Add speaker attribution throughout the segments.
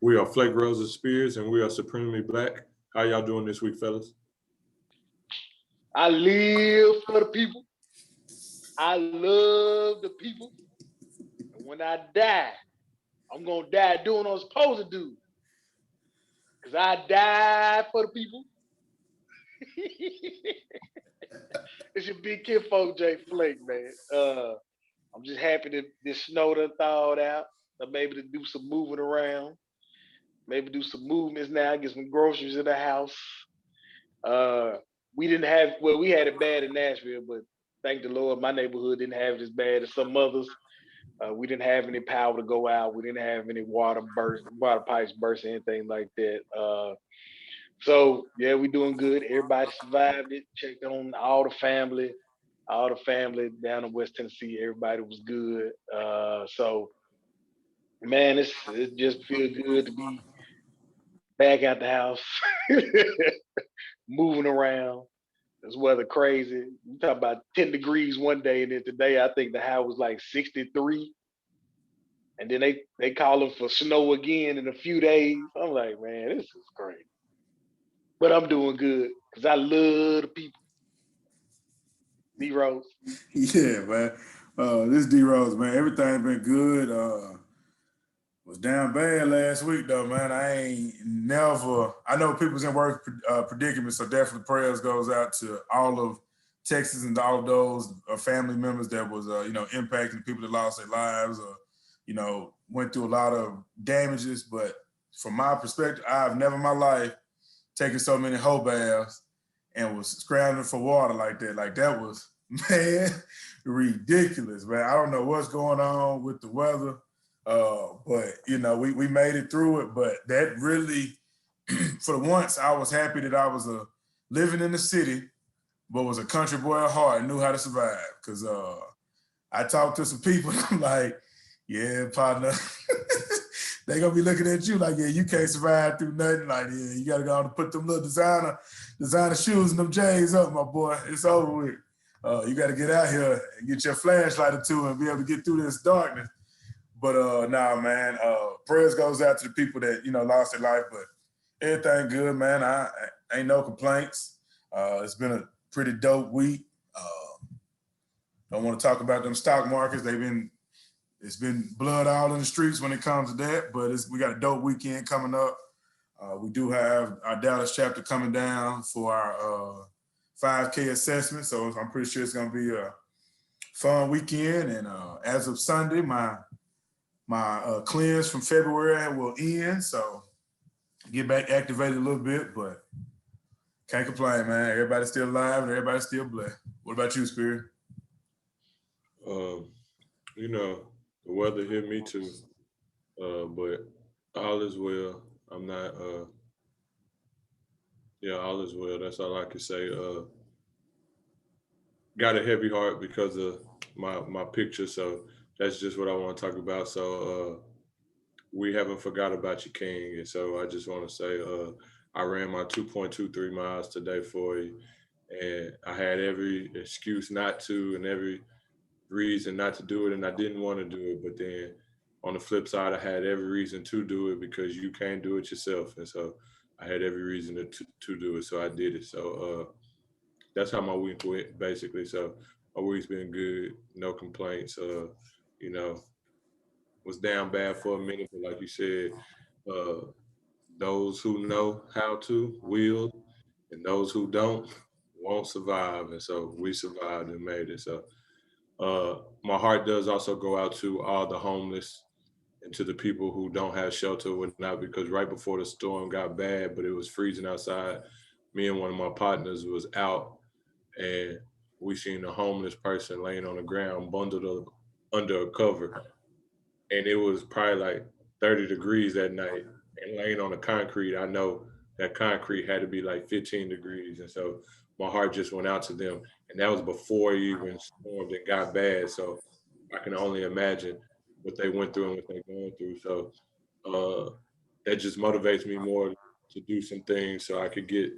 Speaker 1: We are Flake, Roses, and Spears, and we are Supremely Black. How y'all doing this week, fellas?
Speaker 2: I live for the people. I love the people. And when I die, I'm going to die doing what I'm supposed to do. Because I died for the people. It's your big kid folk, Jay Flake, man. I'm just happy that this snow done thawed out. I'm able to do some moving around. Maybe do some movements now, get some groceries in the house. We had it bad in Nashville, but thank the Lord, my neighborhood didn't have it as bad as some others. We didn't have any power to go out. We didn't have any water pipes burst, anything like that. So yeah, we doing good. Everybody survived it. Checked on all the family down in West Tennessee. Everybody was good. So man, it just feels good to be back at the house, moving around. This weather crazy. You talk about 10 degrees one day, and then today I think the high was like 63. And then they calling for snow again in a few days. I'm like, man, this is crazy. But I'm doing good because I love the people. D-Rose.
Speaker 3: Yeah, man. This D-Rose, man. Everything been good. Was down bad last week though, man. I know people's in work predicament, so definitely prayers goes out to all of Texas and all of those family members that was impacting people that lost their lives or went through a lot of damages. But from my perspective, I've never in my life taken so many hoe baths and was scrambling for water like that. Like that was, man, ridiculous, man. I don't know what's going on with the weather. But we made it through it. But that really, for once, I was happy that I was living in the city, but was a country boy at heart and knew how to survive. Cause I talked to some people and I'm like, yeah, partner, they gonna be looking at you like, yeah, you can't survive through nothing. Like, yeah, you gotta go out and put them little designer shoes and them J's up, my boy. It's over with. You gotta get out here and get your flashlight or two and be able to get through this darkness. But nah, man, prayers goes out to the people that, lost their life, but everything good, man. I ain't no complaints. It's been a pretty dope week. Don't want to talk about them stock markets. It's been blood all in the streets when it comes to that, but we got a dope weekend coming up. We do have our Dallas chapter coming down for our 5K assessment, so I'm pretty sure it's going to be a fun weekend. And as of Sunday, my cleanse from February will end, so get back activated a little bit, but can't complain, man. Everybody's still alive and everybody's still blessed. What about you, Spirit?
Speaker 1: The weather hit me too, but all is well. I'm not, all is well. That's all I can say. Got a heavy heart because of my picture, so that's just what I want to talk about. So we haven't forgot about you, King. And so I just want to say I ran my 2.23 miles today for you. And I had every excuse not to and every reason not to do it. And I didn't want to do it. But then on the flip side, I had every reason to do it because you can't do it yourself. And so I had every reason to do it. So I did it. So that's how my week went, basically. So my week's been good. No complaints. Was down bad for a minute, but like you said, those who know how to will, and those who don't won't survive. And so we survived and made it. So my heart does also go out to all the homeless and to the people who don't have shelter or whatnot, because right before the storm got bad, but it was freezing outside, me and one of my partners was out and we seen a homeless person laying on the ground bundled up under a cover. And it was probably like 30 degrees that night. And laying on the concrete, I know that concrete had to be like 15 degrees. And so my heart just went out to them. And that was before it even stormed and got bad. So I can only imagine what they went through and what they're going through. So that just motivates me more to do some things so I could get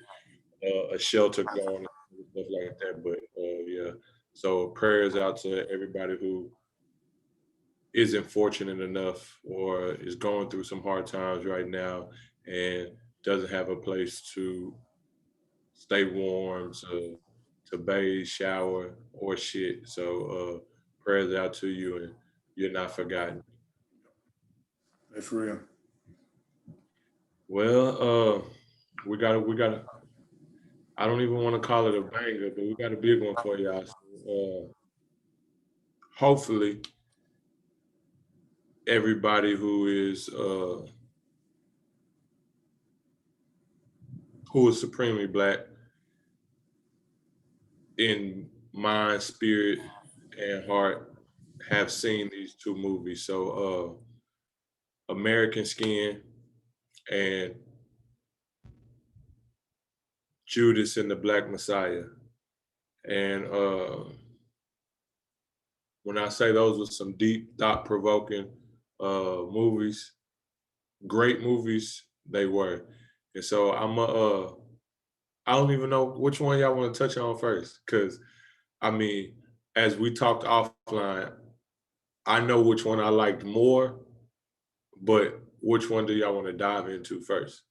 Speaker 1: a shelter going and stuff like that. But yeah, so prayers out to everybody who isn't fortunate enough or is going through some hard times right now and doesn't have a place to stay warm, to bathe, shower, or shit. So prayers out to you, and you're not forgotten.
Speaker 3: That's real.
Speaker 1: Well, we got I don't even want to call it a banger, but we got a big one for y'all. So, hopefully, everybody who is supremely black in mind, spirit, and heart have seen these two movies. So, American Skin and Judas and the Black Messiah. And when I say those were some deep, thought-provoking movies, great movies, they were. And so I don't even know which one y'all want to touch on first, because I mean, as we talked offline, I know which one I liked more, but which one do y'all want to dive into first?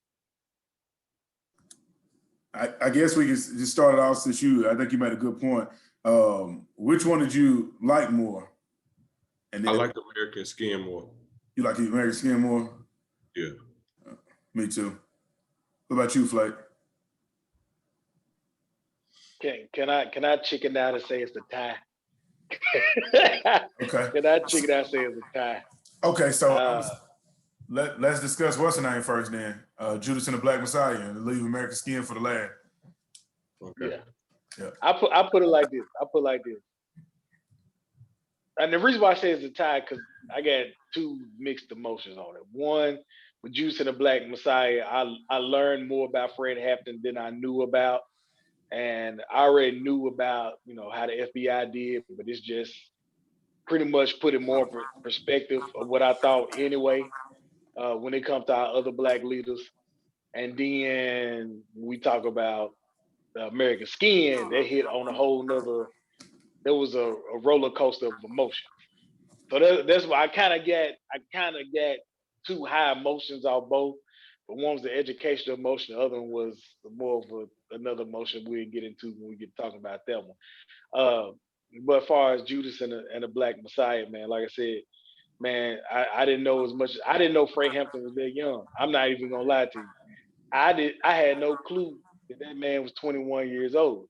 Speaker 3: I guess we can just start it off since I think you made a good point. Which one did you like more? And
Speaker 1: I
Speaker 3: then
Speaker 1: like American Skin more.
Speaker 3: you like the American Skin more?
Speaker 1: Yeah.
Speaker 3: Me too. What about you, Flake?
Speaker 2: Can I chicken out and say it's a tie?
Speaker 3: Okay.
Speaker 2: Can I chicken out and say it's a tie?
Speaker 3: Okay, so let's discuss what's the name first then. Judas and the Black Messiah, and leave American Skin for the last.
Speaker 1: Okay.
Speaker 2: Yeah. I put it like this. And the reason why I say it's a tie, because I got two mixed emotions on it. One, with Judas and the Black Messiah, I learned more about Fred Hampton than I knew about. And I already knew about, how the FBI did, but it's just pretty much put it more perspective of what I thought anyway, when it comes to our other black leaders. And then we talk about the American Skin, that hit on a whole nother, there was a roller coaster of emotion. So that's why I kind of got two high emotions off both. But one was the educational emotion, the other one was more of another emotion we'll get into when we get talking about that one. Uh, but as far as Judas and the Black Messiah, man, like I said, man, I didn't know as much. I didn't know Frank Hampton was that young. I'm not even gonna lie to you. I had no clue that man was 21 years old.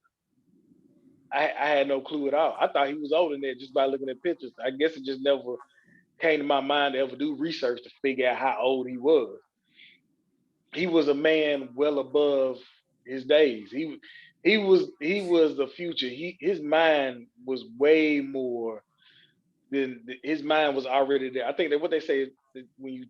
Speaker 2: I had no clue at all. I thought he was older than that just by looking at pictures. I guess it just never came to my mind to ever do research to figure out how old he was. He was a man well above his days. He was the future. His mind was way more than his mind was already there. I think that what they say is that when you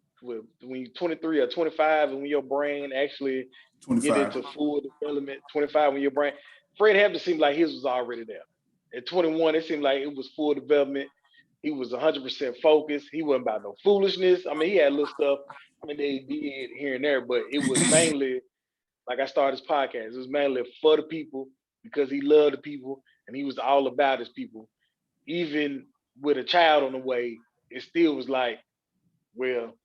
Speaker 2: 23 or 25 and when your brain actually get
Speaker 3: 25.
Speaker 2: into full development, 25 when your brain, Fred Hampton seemed like his was already there. At 21, it seemed like it was full development. He was 100% focused. He wasn't about no foolishness. I mean, he had little stuff. I mean, they did here and there, but it was mainly, like I started this podcast, it was mainly for the people because he loved the people and he was all about his people. Even with a child on the way, it still was like, well,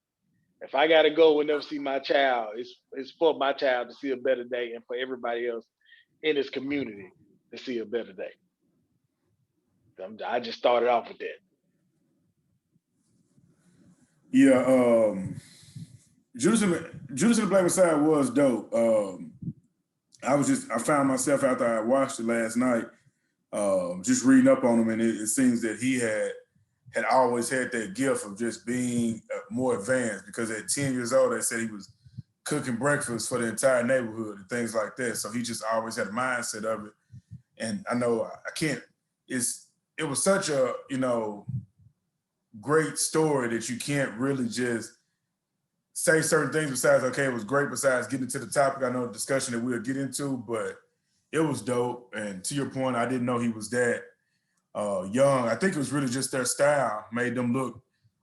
Speaker 2: if I gotta go and never see my child, it's for my child to see a better day and for everybody else in his community to see a better day. I just started off with that.
Speaker 3: Yeah, Judas and the Black Messiah was dope. I found myself after I watched it last night, just reading up on him, and it seems that he had always had that gift of just being more advanced, because at 10 years old, they said he was cooking breakfast for the entire neighborhood and things like that. So he just always had a mindset of it. And I know I can't, it was such a, great story that you can't really just say certain things besides, okay, it was great, besides getting to the topic. I know the discussion that we'll get into, but it was dope. And to your point, I didn't know he was that young. I think it was really just their style made them look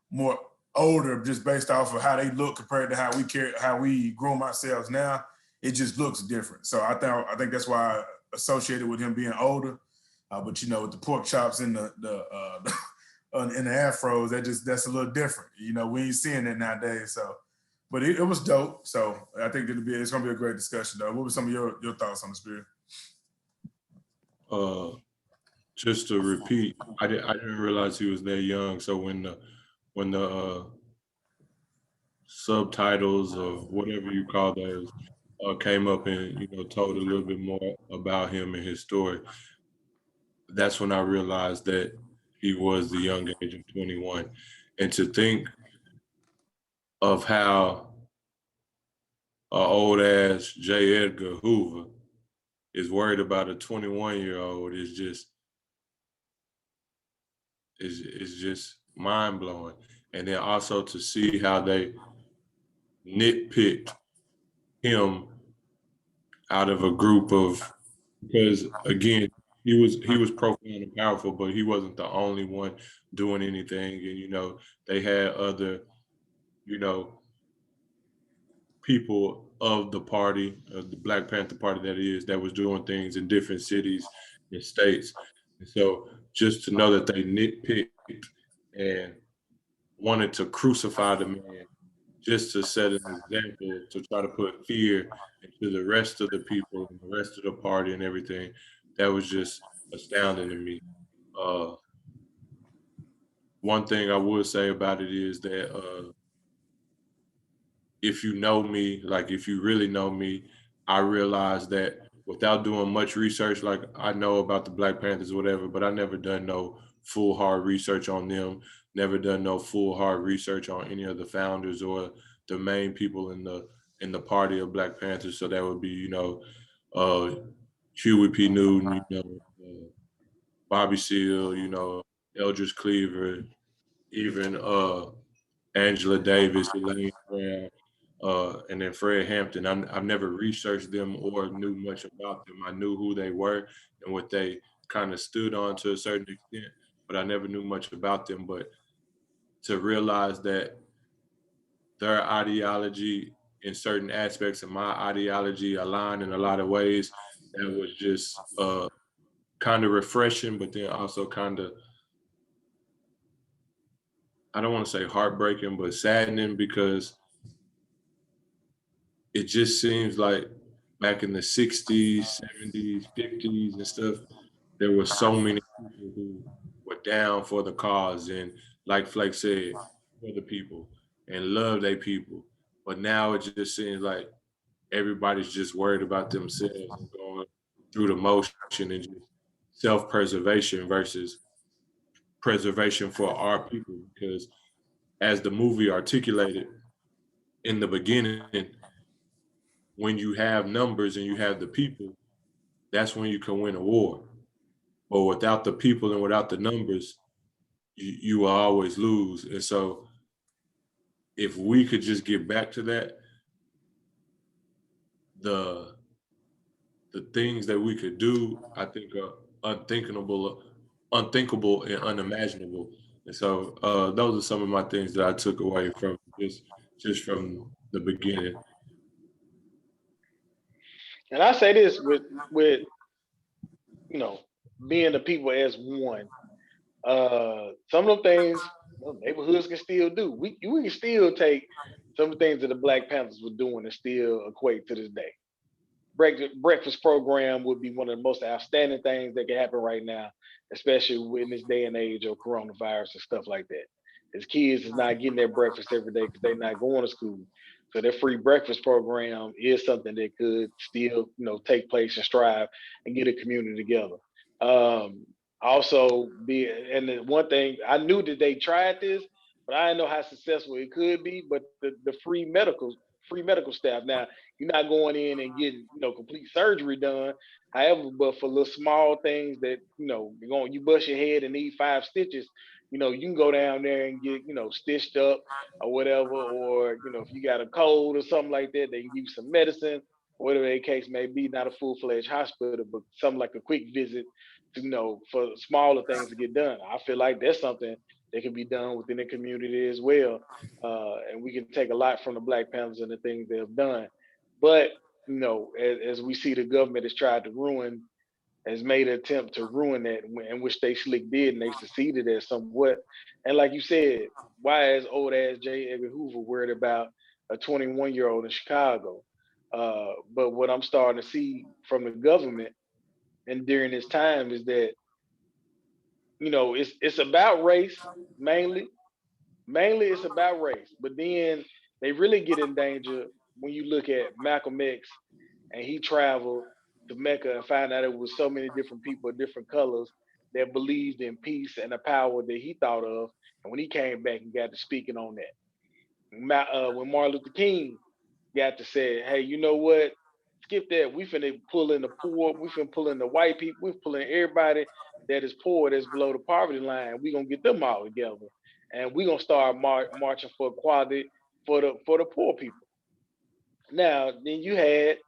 Speaker 3: more older, just based off of how they look compared to how we groom ourselves now. It just looks different. So I think that's why I associated with him being older. But with the pork chops and the in the afros. That's a little different. You know, we ain't seeing that nowadays. So, but it was dope. So I think it's gonna be a great discussion, though. What were some of your thoughts on the Spirit?
Speaker 1: Just to repeat, I didn't realize he was that young. So when the subtitles or whatever you call those came up and told a little bit more about him and his story, that's when I realized that he was the young age of 21. And to think of how old ass J. Edgar Hoover is worried about a 21-year-old is just mind blowing. And then also to see how they nitpicked him out of a group of, because again, he was profound and powerful, but he wasn't the only one doing anything. And they had other, people of the party, of the Black Panther Party that was doing things in different cities and states. And so just to know that they nitpicked and wanted to crucify the man just to set an example, to try to put fear into the rest of the people and the rest of the party and everything, that was just astounding to me. One thing I would say about it is that if you know me, like if you really know me, I realize that without doing much research, like I know about the Black Panthers or whatever, but I never done no full hard research on them, never done no full hard research on any of the founders or the main people in the party of Black Panthers. So that would be, uh, Huey P. Newton, Bobby Seale, Eldridge Cleaver, even Angela Davis, Elaine Brown, and then Fred Hampton. I've never researched them or knew much about them. I knew who they were and what they kind of stood on to a certain extent, but I never knew much about them. But to realize that their ideology in certain aspects of my ideology align in a lot of ways, that was just kind of refreshing, but then also kind of, I don't want to say heartbreaking, but saddening, because it just seems like back in the 60s, 70s, 50s and stuff, there were so many people who were down for the cause and, like Flake said, for the people and love their people. But now it just seems like everybody's just worried about themselves and going through the motion and just self-preservation versus preservation for our people. Because as the movie articulated in the beginning, when you have numbers and you have the people, that's when you can win a war. But without the people and without the numbers, you will always lose. And so if we could just get back to that, the things that we could do, I think are unthinkable and unimaginable. And so those are some of my things that I took away from just from the beginning.
Speaker 2: And I say this with being the people as one. Some of them things neighborhoods can still do. We can still take some of the things that the Black Panthers were doing and still equate to this day. Breakfast program would be one of the most outstanding things that can happen right now, especially in this day and age of coronavirus and stuff like that. As kids is not getting their breakfast every day because they're not going to school. So their free breakfast program is something that could still, take place and strive and get a community together. Um, Also be, and the one thing I knew that they tried this, but I didn't know how successful it could be. But the free medical staff. Now you're not going in and getting complete surgery done. However, but for little small things that you bust your head and need 5 stitches, you can go down there and get stitched up or whatever. Or if you got a cold or something like that, they can give you some medicine. Whatever the case may be, not a full-fledged hospital, but something like a quick visit to, for smaller things to get done. I feel like that's something that can be done within the community as well. And we can take a lot from the Black Panthers and the things they have done. But, as we see the government has tried to ruin has made an attempt to ruin that, in which they slick did, and they succeeded at somewhat. And like you said, why is old ass J. Edgar Hoover worried about a 21-year-old in Chicago? But what I'm starting to see from the government and during this time is that, you know, it's about race mainly. Mainly it's about race, but then they really get in danger when you look at Malcolm X and he traveled to Mecca and found out it was so many different people of different colors that believed in peace and the power that he thought of. And when he came back and got to speaking on that, when Martin Luther King got to say, hey, you know what? Skip that. We finna pull in the poor. We finna pull in the white people. We pull in everybody that is poor, that's below the poverty line. We gonna get them all together, and we gonna start marching for equality for the poor people. Now, then you had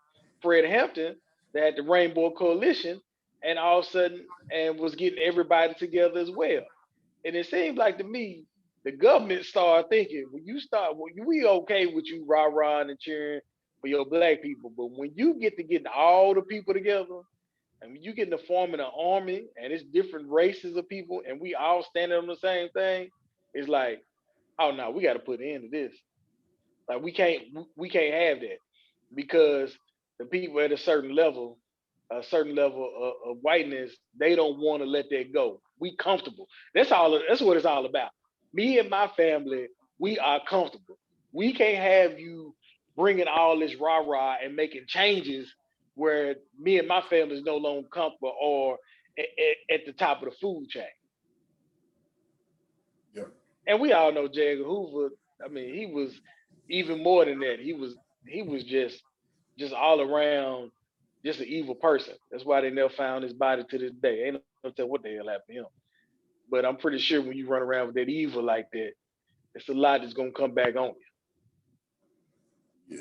Speaker 2: Fred Hampton that had the Rainbow Coalition, and all of a sudden, and was getting everybody together as well. And it seems like to me, the government started thinking, we okay with you rah-rah and cheering for your black people, but when you get to getting all the people together, and when you get to forming an army, and it's different races of people, and we all standing on the same thing, it's like, oh no, we got to put an end to this. Like we can't have that because the people at a certain level of whiteness, they don't want to let that go. We comfortable. That's what it's all about. Me and my family, we are comfortable. We can't have you bringing all this rah rah and making changes where me and my family is no longer comfortable or at the top of the food chain.
Speaker 3: Yep.
Speaker 2: And we all know J. Edgar Hoover. I mean, he was even more than that. He was just all around just an evil person. That's why they never found his body to this day. Ain't no tell what the hell happened to him. But I'm pretty sure when you run around with that evil like that, it's a lot that's gonna come back on
Speaker 3: Yeah.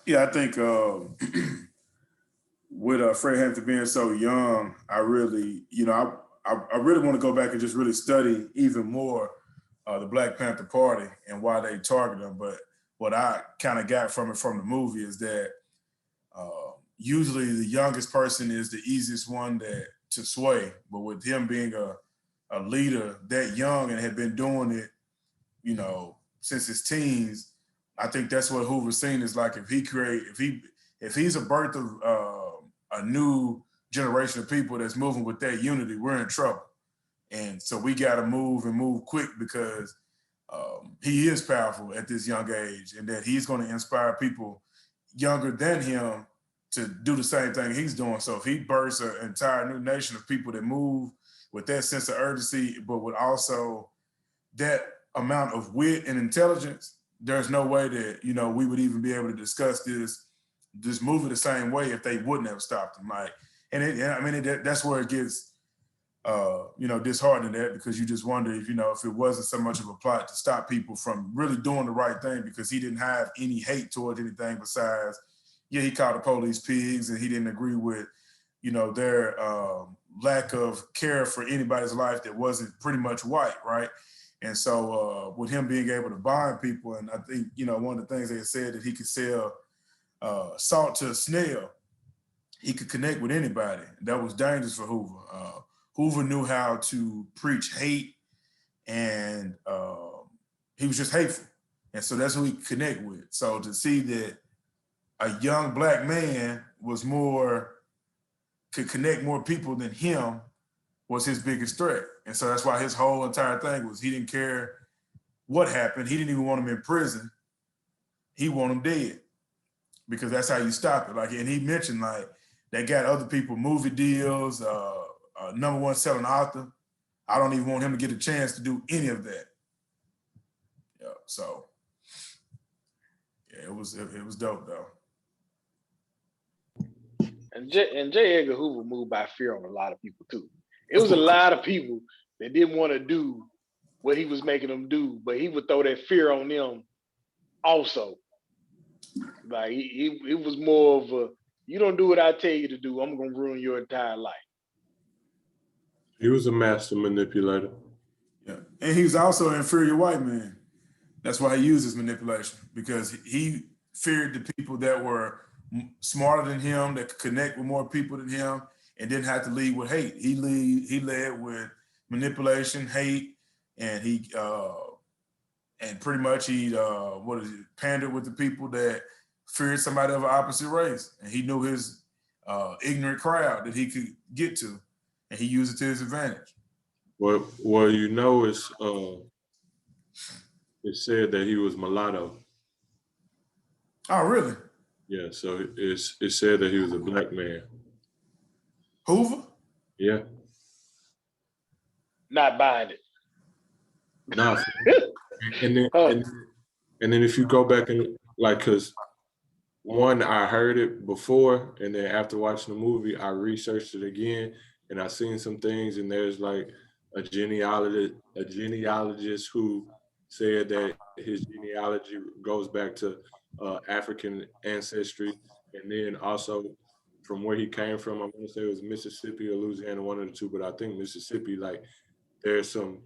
Speaker 3: Yeah, I think with Fred Hampton being so young, I really, I really want to go back and just really study even more the Black Panther Party and why they target them. But what I kind of got from it from the movie is that usually the youngest person is the easiest one to sway. But with him being a leader that young and had been doing it, since his teens, I think that's what Hoover's seen is like if he's a birth of a new generation of people that's moving with that unity, we're in trouble. And so we got to move and move quick because he is powerful at this young age, and that he's going to inspire people younger than him to do the same thing he's doing. So if he bursts an entire new nation of people that move with that sense of urgency, but with also that amount of wit and intelligence, there's no way that, we would even be able to discuss this movie the same way if they wouldn't have stopped him. That's where it gets, disheartening that, because you just wonder if it wasn't so much of a plot to stop people from really doing the right thing, because he didn't have any hate towards anything besides, he called the police pigs, and he didn't agree with, their lack of care for anybody's life that wasn't pretty much white, right? And so with him being able to bond people, and I think, one of the things they said that he could sell salt to a snail, he could connect with anybody. That was dangerous for Hoover. Hoover knew how to preach hate, and he was just hateful. And so that's who he could connect with. So to see that a young Black man could connect more people than him was his biggest threat. And so that's why his whole entire thing was he didn't care what happened. He didn't even want him in prison. He wanted him dead, because that's how you stop it. And he mentioned they got other people movie deals, number one selling author. I don't even want him to get a chance to do any of that. Yeah, so yeah, it was dope though.
Speaker 2: And J. Edgar Hoover moved by fear on a lot of people too. It was a lot of people that didn't want to do what he was making them do, but he would throw that fear on them also. Like it was more of a, you don't do what I tell you to do, I'm gonna ruin your entire life.
Speaker 1: He was a master manipulator.
Speaker 3: Yeah, and he's also an inferior white man. That's why he uses manipulation, because he feared the people that were smarter than him, that could connect with more people than him, and didn't have to lead with hate. He led with manipulation, hate, and and pretty much he pandered with the people that feared somebody of an opposite race, and he knew his ignorant crowd that he could get to, and he used it to his advantage.
Speaker 1: Well, it said that he was mulatto.
Speaker 3: Oh, really?
Speaker 1: Yeah, so it said that he was a black man.
Speaker 3: Hoover?
Speaker 1: Yeah.
Speaker 2: Not buying it.
Speaker 1: Nah. And then if you go back and like, cause one, I heard it before, and then after watching the movie, I researched it again, and I seen some things, and there's like a genealogist who said that his genealogy goes back to African ancestry, and then also from where he came from. I want to say it was Mississippi or Louisiana, one of the two, but I think Mississippi. Like, there's some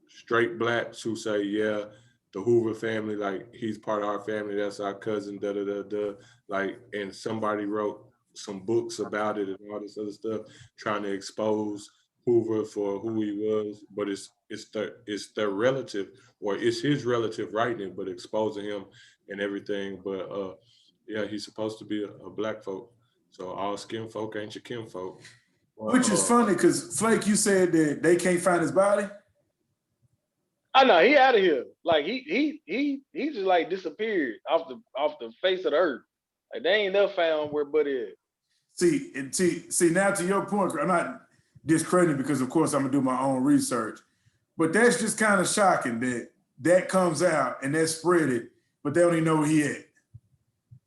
Speaker 1: straight blacks who say, yeah, the Hoover family, like, he's part of our family, that's our cousin, da da da da. Like, and somebody wrote some books about it and all this other stuff, trying to expose Hoover for who he was, but it's their relative, or it's his relative writing it, but exposing him and everything. But yeah, he's supposed to be a black folk. So all skin folk ain't your kin folk.
Speaker 3: Which is funny because Flake, you said that they can't find his body.
Speaker 2: I know he out of here. Like he just like disappeared off the face of the earth. Like they ain't never found where Buddy is.
Speaker 3: See now to your point, I'm not discrediting because of course I'm gonna do my own research, but that's just kind of shocking that comes out and that's spread it, but they don't even know where he at.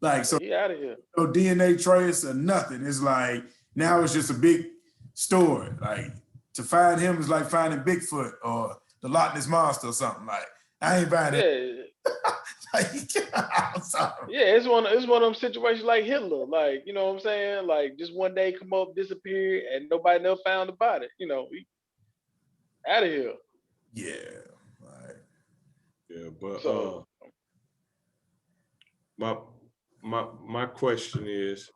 Speaker 3: Like, so
Speaker 2: he out of here.
Speaker 3: No DNA trace or nothing. It's like now it's just a big story. Like to find him is like finding Bigfoot or the Loch Ness Monster or something. Like I ain't buying it.
Speaker 2: I'm sorry. Yeah, it's one of them situations like Hitler. Like, you know what I'm saying? Like just one day come up, disappear, and nobody never found the body. You know, out of here.
Speaker 3: Yeah. Right.
Speaker 1: Yeah, but so, my question is,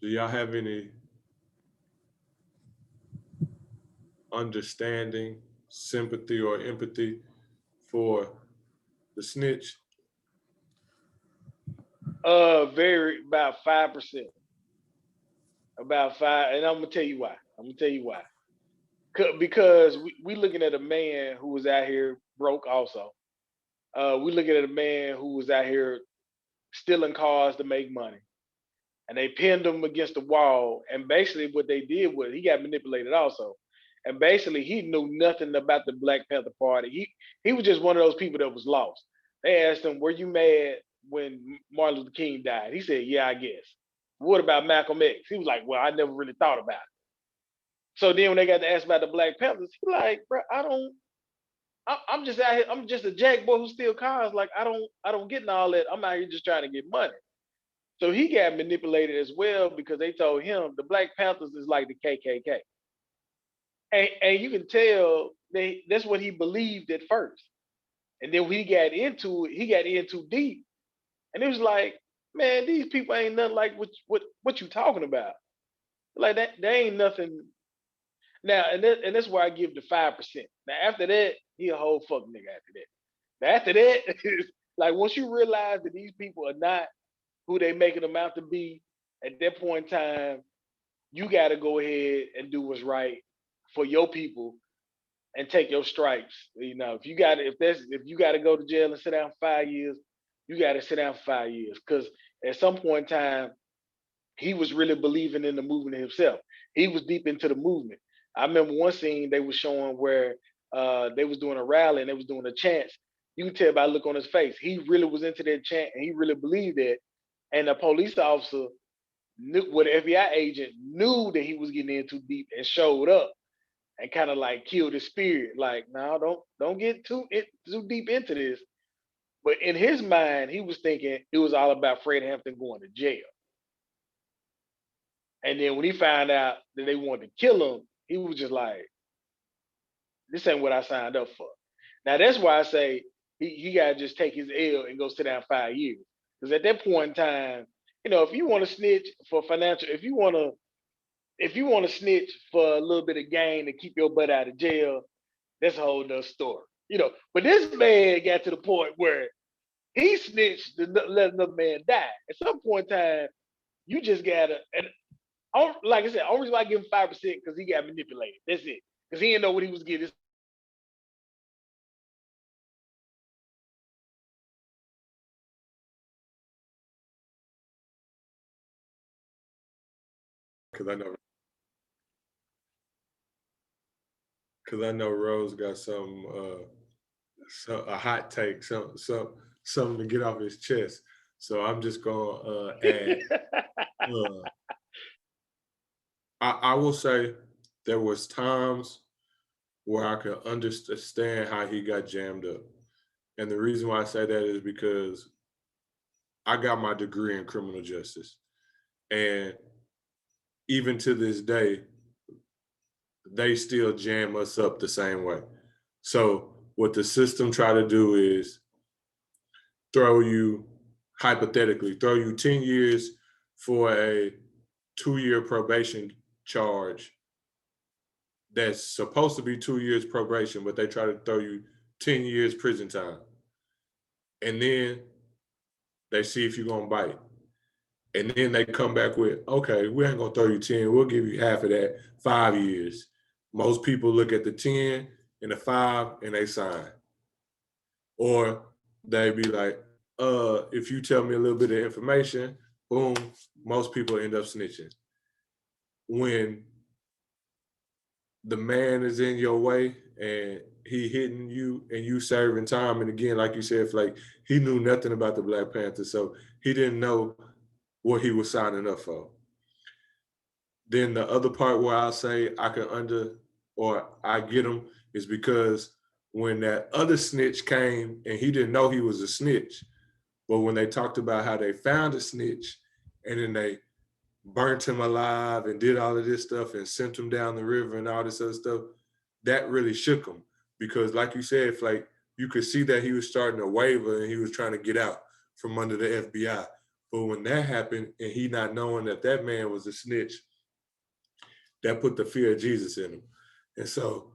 Speaker 1: do y'all have any understanding, sympathy, or empathy for the snitch?
Speaker 2: Very about 5%. About 5%, and I'm gonna tell you why. Because we looking at a man who was out here broke also. We looking at a man who was out here stealing cars to make money. And they pinned him against the wall. And basically what they did was he got manipulated also. And basically he knew nothing about the Black Panther Party. He was just one of those people that was lost. They asked him, were you mad when Martin Luther King died? He said, yeah, I guess. What about Malcolm X? He was like, well, I never really thought about it. So then when they got to ask about the Black Panthers, he like, bro, I'm just out here, I'm just a jack boy who steal cars. Like, I don't get in all that. I'm out here just trying to get money. So he got manipulated as well because they told him the Black Panthers is like the KKK. And you can tell that's what he believed at first. And then when he got into it, he got in too deep. And it was like, man, these people ain't nothing like what you talking about. Like that, they ain't nothing. Now, and that's where I give the 5%. Now, after that, he a whole fuck nigga after that. Now, after that, like once you realize that these people are not who they making them out to be, at that point in time, you got to go ahead and do what's right for your people and take your stripes. You know, if you got to go to jail and sit down for 5 years, you got to sit down for 5 years. Because at some point in time, he was really believing in the movement himself. He was deep into the movement. I remember one scene they was showing where they was doing a rally and they was doing a chant. You can tell by the look on his face. He really was into that chant and he really believed it. And the police officer, the FBI agent knew that he was getting in too deep and showed up and kind of like killed his spirit. Like, no, don't get too deep into this. But in his mind, he was thinking it was all about Fred Hampton going to jail. And then when he found out that they wanted to kill him, he was just like, this ain't what I signed up for. Now, that's why I say he got to just take his L and go sit down 5 years. Because at that point in time, you know, if you want to snitch for financial, if you want to snitch for a little bit of gain to keep your butt out of jail, that's a whole nother story. You know, but this man got to the point where he snitched to let another man die. At some point in time, you just gotta, and like I said, only reason why I give him 5% because he got manipulated. That's it. Because he didn't know what he was getting.
Speaker 1: Because I know Rose got a hot take, something to get off his chest. So I'm just gonna add. I will say there was times where I could understand how he got jammed up, and the reason why I say that is because I got my degree in criminal justice, and even to this day, they still jam us up the same way. So what the system try to do is hypothetically throw you 10 years for a 2-year probation charge that's supposed to be 2 years probation, but they try to throw you 10 years prison time. And then they see if you're gonna bite. And then they come back with, okay, we ain't gonna throw you 10, we'll give you half of that, 5 years. Most people look at the 10 and the 5 and they sign. Or they be like, if you tell me a little bit of information, boom, most people end up snitching. When the man is in your way and he hitting you and you serving time, and again, like you said, Flake, he knew nothing about the Black Panther, so he didn't know what he was signing up for. Then the other part where I say I get him is because when that other snitch came and he didn't know he was a snitch, but when they talked about how they found a snitch and then they burnt him alive and did all of this stuff and sent him down the river and all this other stuff, that really shook him. Because like you said, Flake, you could see that he was starting to waver and he was trying to get out from under the FBI. But when that happened and he not knowing that that man was a snitch, that put the fear of Jesus in him. And so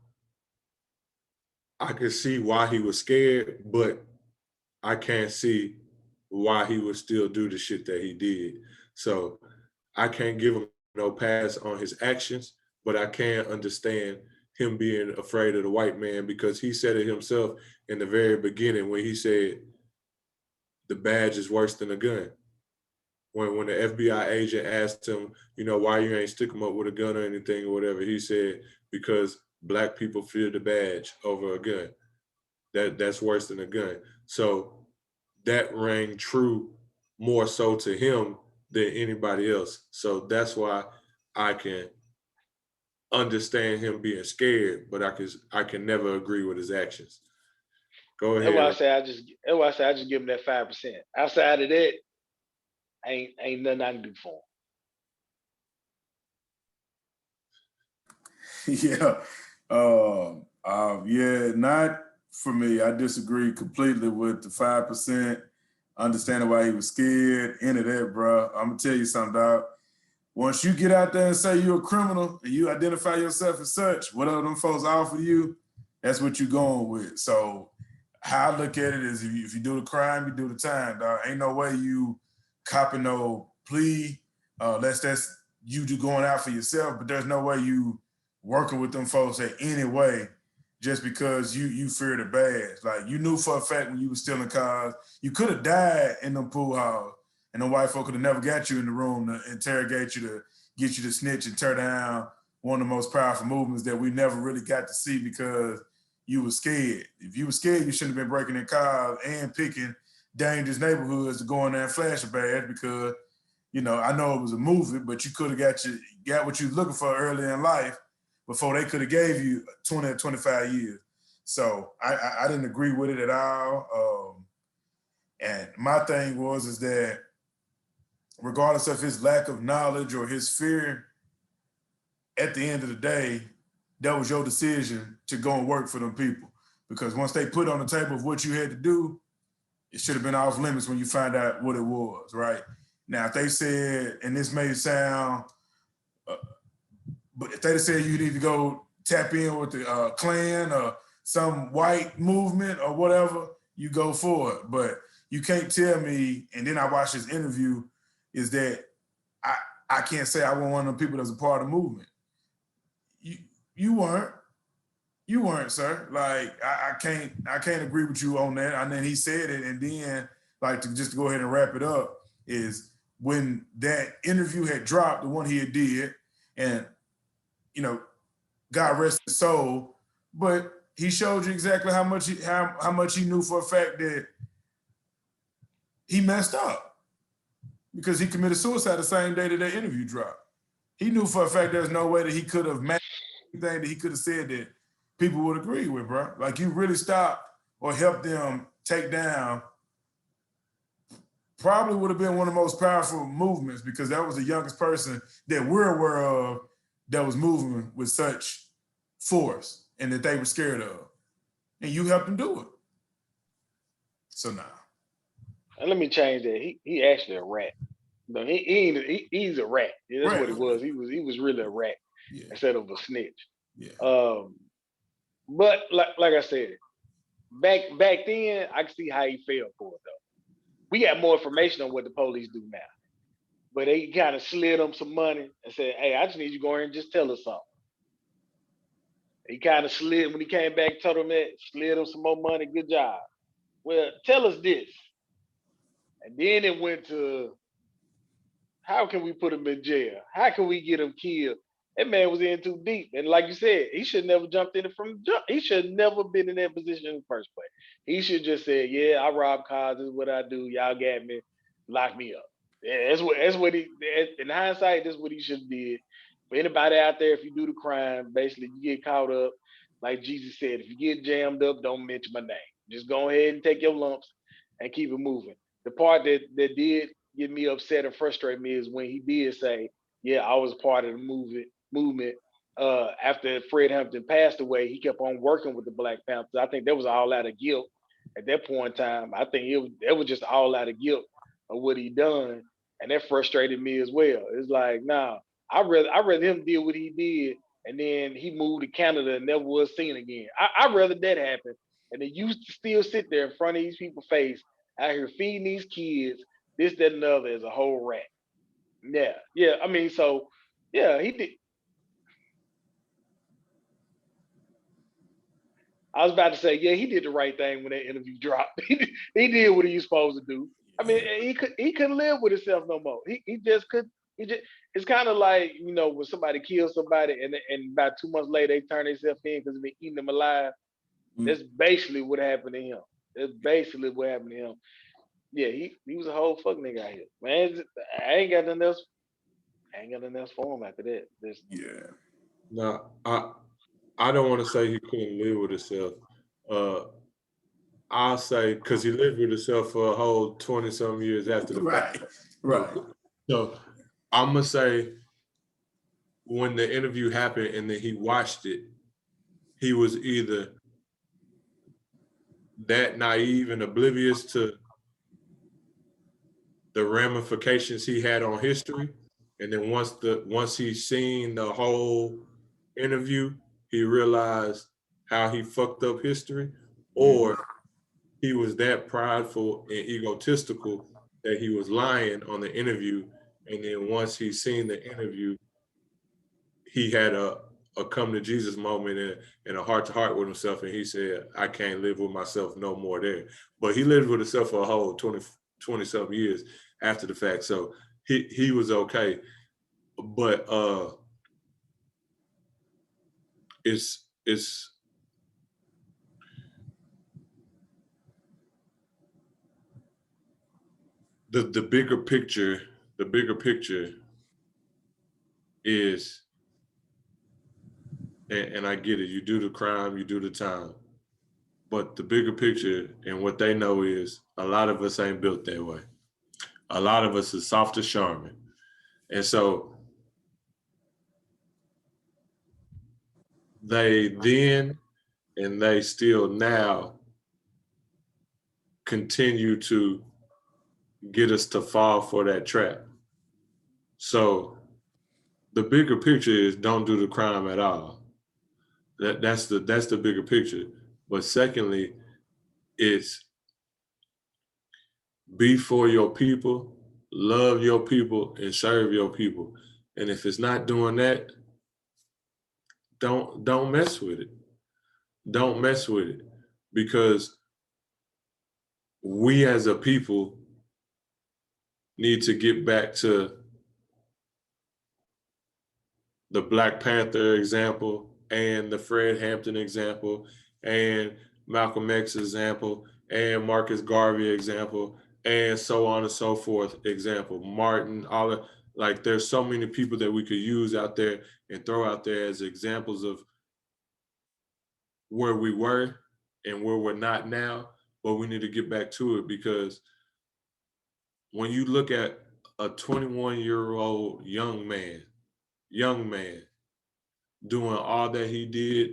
Speaker 1: I could see why he was scared, but I can't see why he would still do the shit that he did. So I can't give him no pass on his actions, but I can understand him being afraid of the white man, because he said it himself in the very beginning when he said the badge is worse than a gun. When the FBI agent asked him, you know, why you ain't stick him up with a gun or anything or whatever, he said, because Black people fear the badge over a gun. That's worse than a gun. So that rang true more so to him than anybody else. So that's why I can understand him being scared, but I can never agree with his actions. Go ahead.
Speaker 2: That's why I say I just give him that 5%. Outside of that, ain't nothing I can do for
Speaker 3: him. Yeah, not for me. I disagree completely with the 5%. Understanding why he was scared into that, bro. I'm gonna tell you something, dog. Once you get out there and say you're a criminal and you identify yourself as such, whatever them folks offer you, that's what you're going with. So how I look at it is if you do the crime, you do the time, dog. Ain't no way you copping no plea. That's you going out for yourself, but there's no way you working with them folks in any way just because you fear the badge. Like, you knew for a fact when you were stealing cars, you could have died in them pool halls and the white folk could have never got you in the room to interrogate you, to get you to snitch and tear down one of the most powerful movements that we never really got to see because you were scared. If you were scared, you shouldn't have been breaking in cars and picking dangerous neighborhoods to go in there and flash a badge because, you know, I know it was a movie, but you could have got what you was looking for early in life before they could have gave you 20 or 25 years. So I didn't agree with it at all. And my thing is that regardless of his lack of knowledge or his fear, at the end of the day, that was your decision to go and work for them people. Because once they put on the table of what you had to do, it should have been off limits when you find out what it was, right? Now, if they said, and this may sound, but if they said you need to go tap in with the Klan or some white movement or whatever, you go for it. But you can't tell me, and then I watched this interview, is that I can't say I wasn't one of the people that was a part of the movement. You weren't. You weren't, sir. Like I can't agree with you on that. And then he said it, and then like to go ahead and wrap it up is when that interview had dropped, the one he had did, and you know, God rest his soul, but he showed you exactly how much he knew for a fact that he messed up because he committed suicide the same day that that interview dropped. He knew for a fact there's no way that he could have matched anything that he could have said that people would agree with, bro. Like you really stopped or helped them take down probably would have been one of the most powerful movements because that was the youngest person that we're aware of that was moving with such force and that they were scared of. And you helped them do it. So now.
Speaker 2: And let me change that. He actually a rat. No, he's a rat. Yeah, that's
Speaker 3: Right.
Speaker 2: what he was. He was really a rat instead of a snitch.
Speaker 3: Yeah.
Speaker 2: But like I said, back then, I can see how he felt for it though. We got more information on what the police do now. But they kind of slid him some money and said, hey, I just need you to go in and just tell us something. He kind of slid, when he came back, told him that, slid him some more money, good job. Well, tell us this. And then it went to, how can we put him in jail? How can we get him killed? That man was in too deep. And like you said, he should never jumped in it from the jump. He should never been in that position in the first place. He should just say, yeah, I rob cars, this is what I do. Y'all got me, lock me up. Yeah, that's what he, in hindsight, that's what he should have did. For anybody out there, if you do the crime, basically you get caught up, like Jesus said, if you get jammed up, don't mention my name. Just go ahead and take your lumps and keep it moving. The part that did get me upset and frustrate me is when he did say, yeah, I was part of the movement. After Fred Hampton passed away, he kept on working with the Black Panthers. I think that was all out of guilt at that point in time. I think it was just all out of guilt of what he done. And that frustrated me as well. It's like, nah, I rather him deal what he did, and then he moved to Canada and never was seen again. I'd rather that happen. And then you still sit there in front of these people's face, out here feeding these kids, this, that, and the other as a whole rat. Yeah. I mean, so yeah, he did. I was about to say, yeah, he did the right thing when that interview dropped. He did what he was supposed to do. I mean, he couldn't live with himself no more. He just could. He just. It's kind of like, you know, when somebody kills somebody and about 2 months later they turn themselves in because they've been eating them alive. That's basically what happened to him. That's basically what happened to him. Yeah, he was a whole fuck nigga out here. Man, I ain't got nothing else. I ain't got nothing else for him after that.
Speaker 1: No, I don't want to say he couldn't live with himself. I'll say because he lived with himself for a whole 20-some years after the fact.
Speaker 3: Right.
Speaker 1: So I'm gonna say when the interview happened and then he watched it, he was either that naive and oblivious to the ramifications he had on history, and then once he seen the whole interview, he realized how he fucked up history, or he was that prideful and egotistical that he was lying on the interview, and then once he seen the interview, he had a come to Jesus moment and a heart to heart with himself, and he said, I can't live with myself no more there. But he lived with himself for a whole 20-something years after the fact, so he was okay. But it's the bigger picture. The bigger picture is, and I get it, you do the crime, you do the time, but the bigger picture and what they know is a lot of us ain't built that way. A lot of us is soft as Charmin. And so they then and they still now continue to get us to fall for that trap. So the bigger picture is don't do the crime at all. That's the bigger picture. But secondly, it's be for your people, love your people, and serve your people. And if it's not doing that, don't mess with it. Don't mess with it. Because we as a people need to get back to the Black Panther example and the Fred Hampton example and Malcolm X example and Marcus Garvey example and so on and so forth example. Martin, all of, like there's so many people that we could use out there and throw out there as examples of where we were and where we're not now, but we need to get back to it because when you look at a 21-year-old young man doing all that he did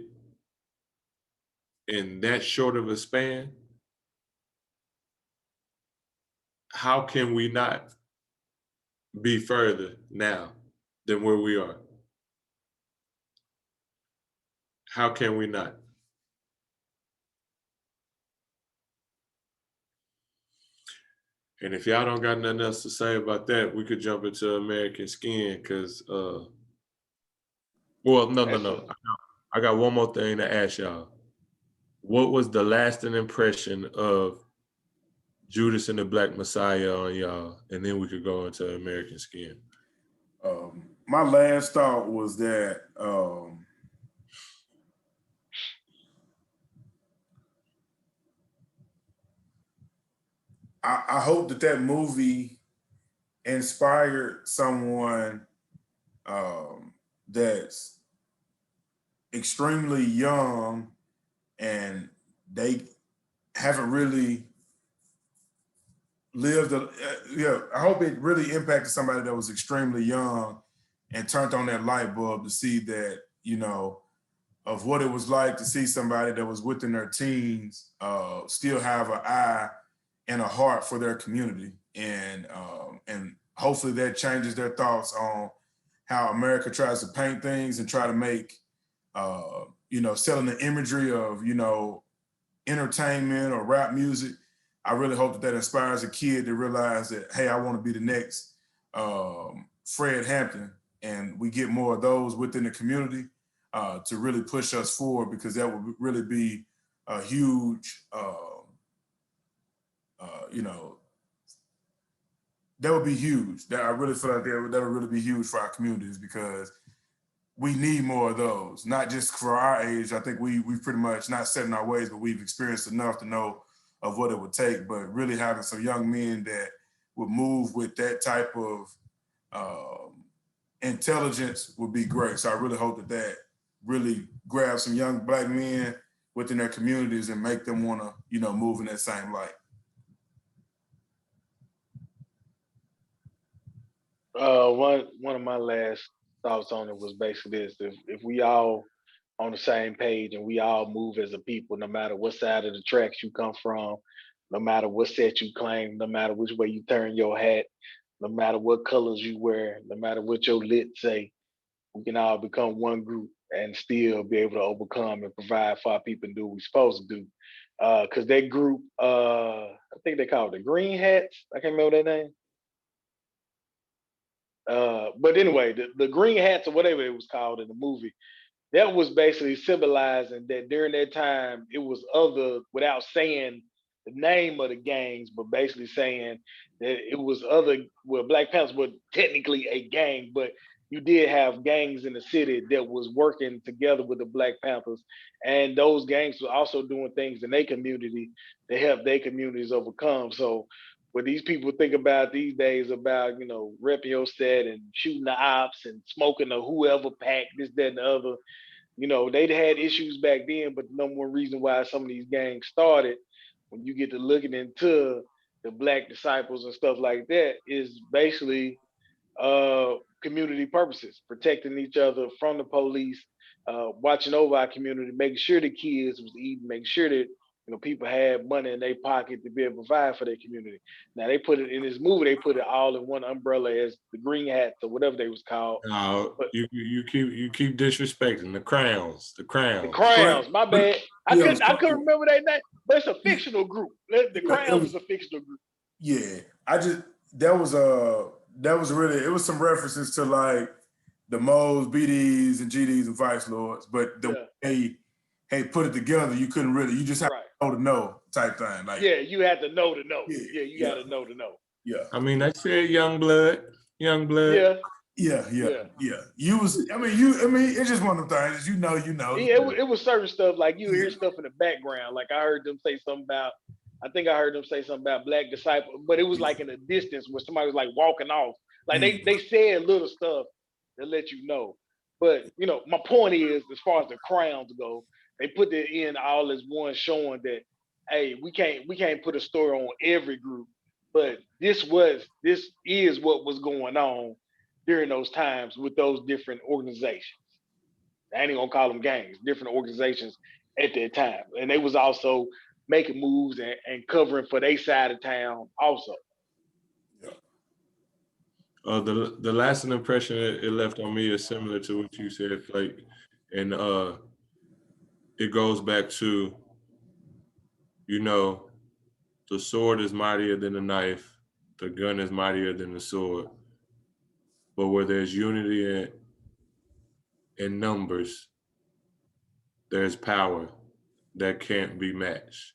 Speaker 1: in that short of a span, how can we not be further now than where we are? How can we not? And if y'all don't got nothing else to say about that, we could jump into American Skin because, well, no. I got one more thing to ask y'all. What was the lasting impression of Judas and the Black Messiah on y'all? And then we could go into American Skin.
Speaker 3: My last thought was that I hope that movie inspired someone that's extremely young and they haven't really lived. I hope it really impacted somebody that was extremely young and turned on that light bulb to see that, of what it was like to see somebody that was within their teens still have an eye and a heart for their community. And hopefully that changes their thoughts on how America tries to paint things and try to make, selling the imagery of, entertainment or rap music. I really hope that inspires a kid to realize that, hey, I want to be the next Fred Hampton. And we get more of those within the community to really push us forward, because that would really be a huge, that would be huge. That I really feel like that would really be huge for our communities, because we need more of those, not just for our age. I think we've pretty much not set in our ways, but we've experienced enough to know of what it would take. But really having some young men that would move with that type of intelligence would be great. So I really hope that really grabs some young Black men within their communities and make them want to, move in that same light.
Speaker 2: One of my last thoughts on it was basically this: if we all on the same page and we all move as a people, no matter what side of the tracks you come from, no matter what set you claim, no matter which way you turn your hat, no matter what colors you wear, no matter what your lit say, we can all become one group and still be able to overcome and provide for our people and do what we're supposed to do. Because that group, I think they call it the Green Hats. I can't remember their name. But anyway, the Green Hats or whatever it was called in the movie, that was basically symbolizing that during that time it was other, without saying the name of the gangs, but basically saying that it was other. Well, Black Panthers were technically a gang, but you did have gangs in the city that was working together with the Black Panthers, and those gangs were also doing things in their community to help their communities overcome. So what these people think about these days about, repping your set and shooting the ops and smoking the whoever pack, this, that, and the other, they'd had issues back then, but the number one reason why some of these gangs started, when you get to looking into the Black disciples and stuff like that, is basically community purposes, protecting each other from the police, watching over our community, making sure the kids was eating, making sure that people had money in their pocket to be able to provide for their community. Now they put it in this movie, they put it all in one umbrella as the green hats or whatever they was called. But
Speaker 1: you keep disrespecting the crowns.
Speaker 2: The Crowns, my bad. I couldn't remember their name, but it's a fictional group. The Crowns is a fictional group.
Speaker 3: Yeah, that was really, it was some references to like the Moes, BDs, and GDs and Vice Lords, but the way they put it together, you couldn't really, you just have to know type thing. Like,
Speaker 2: you had to know to know. Yeah, you got to know to know.
Speaker 3: Yeah.
Speaker 1: I mean, I said young blood.
Speaker 3: Yeah. You was, I mean, it's just one of them things. You know.
Speaker 2: Yeah, it was certain stuff like you hear stuff in the background. Like I heard them say something about, Black Disciple, but it was like in the distance where somebody was like walking off. Like they said little stuff to let you know. But my point is, as far as the crowns go, they put it in all as one, showing that, hey, we can't put a story on every group, but this is what was going on during those times with those different organizations. I ain't gonna call them gangs, different organizations at that time. And they was also making moves and covering for their side of town also.
Speaker 1: The lasting impression it left on me is similar to what you said, Flake. And it goes back to, the sword is mightier than the knife, the gun is mightier than the sword. But where there's unity in numbers, there's power that can't be matched.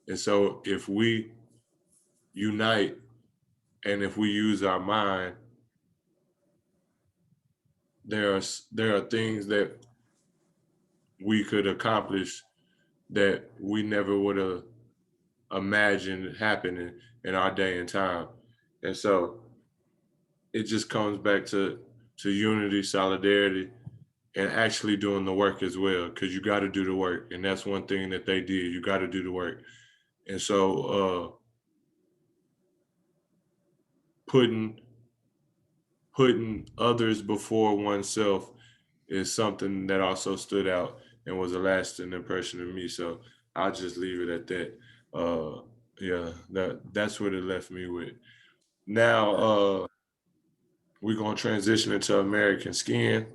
Speaker 1: And so if we unite and if we use our mind, there are things that we could accomplish that we never would have imagined happening in our day and time. And so it just comes back to unity, solidarity, and actually doing the work as well, because you got to do the work. And that's one thing that they did. You got to do the work. And so putting others before oneself is something that also stood out and was a lasting impression of me. So I'll just leave it at that. That's what it left me with. Now we're gonna transition into American Skin.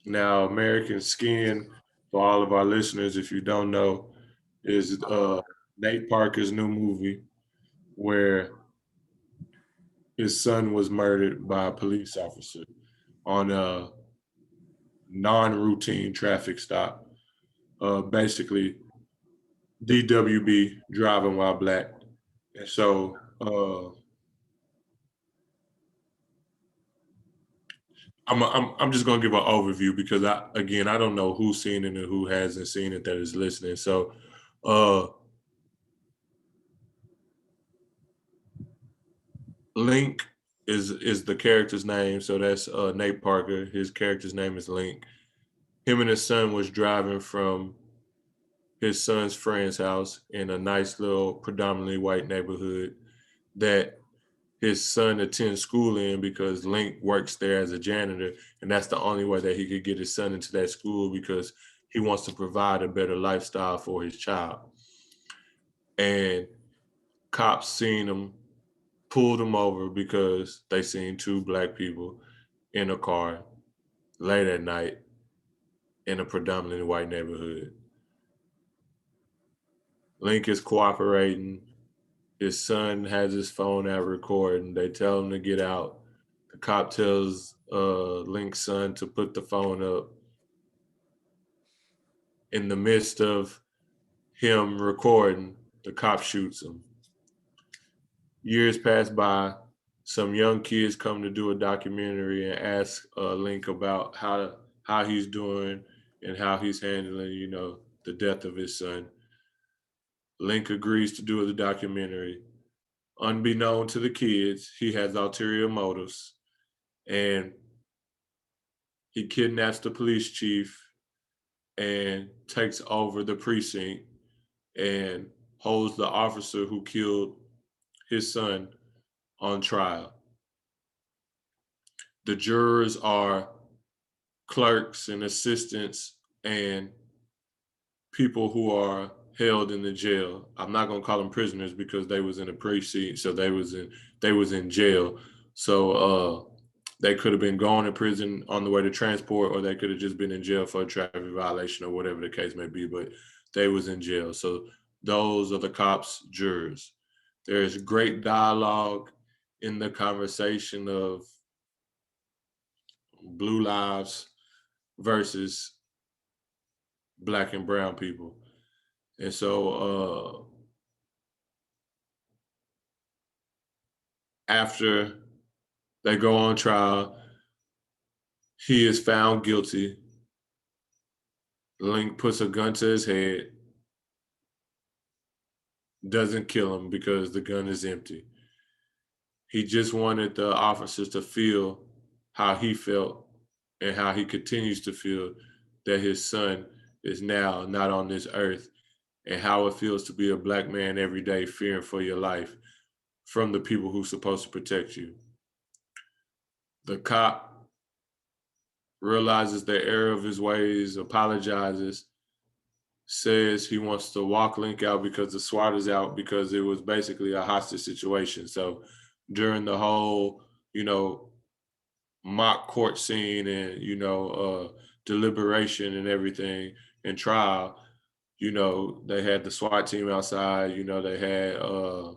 Speaker 1: Now, American Skin, for all of our listeners, if you don't know, is Nate Parker's new movie where his son was murdered by a police officer on a non-routine traffic stop. Basically, DWB, driving while black. And so I'm just gonna give an overview because I don't know who's seen it and who hasn't seen it that is listening. So Link is the character's name. So that's Nate Parker. His character's name is Link. Him and his son was driving from his son's friend's house in a nice little predominantly white neighborhood that his son attends school in because Link works there as a janitor. And that's the only way that he could get his son into that school because he wants to provide a better lifestyle for his child. And cops seen him, pulled him over because they seen two black people in a car late at night in a predominantly white neighborhood. Link is cooperating. His son has his phone out recording. They tell him to get out. The cop tells Link's son to put the phone up. In the midst of him recording, the cop shoots him. Years pass by. Some young kids come to do a documentary and ask Link about how he's doing and how he's handling, the death of his son. Link agrees to do the documentary. Unbeknown to the kids, he has ulterior motives, and he kidnaps the police chief and takes over the precinct and holds the officer who killed his son on trial. The jurors are clerks and assistants and people who are held in the jail. I'm not gonna call them prisoners because they was in a precinct, so they was in jail. So they could have been going to prison on the way to transport, or they could have just been in jail for a traffic violation or whatever the case may be. But they was in jail. So those are the cops' jurors. There's great dialogue in the conversation of blue lives versus black and brown people. And so after they go on trial, he is found guilty. Link puts a gun to his head, doesn't kill him because the gun is empty. He just wanted the officers to feel how he felt and how he continues to feel that his son is now not on this earth, and how it feels to be a black man every day fearing for your life from the people who's supposed to protect you. The cop realizes the error of his ways, apologizes, says he wants to walk Link out because the SWAT is out, because it was basically a hostage situation. So during the whole, mock court scene and, deliberation and everything and trial, they had the SWAT team outside, they had a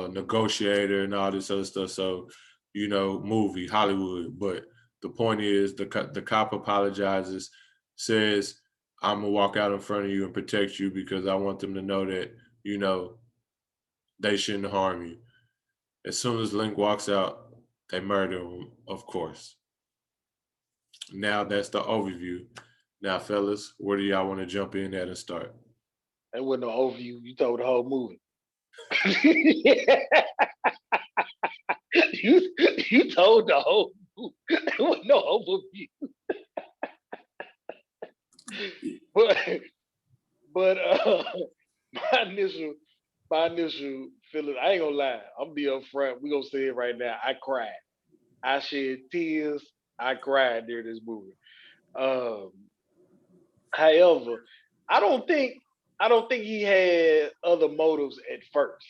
Speaker 1: negotiator and all this other stuff. So, movie, Hollywood. But the point is the cop apologizes, says, I'm gonna walk out in front of you and protect you because I want them to know that, they shouldn't harm you. As soon as Link walks out, they murder him, of course. Now that's the overview. Now, fellas, where do y'all want to jump in at and start?
Speaker 2: That wasn't no overview. You told the whole movie. you told the whole movie. There was no overview. but my initial feeling, I ain't gonna lie. I'm gonna be up front. We gonna say it right now. I cried. I shed tears. I cried during this movie. However, I don't think he had other motives at first.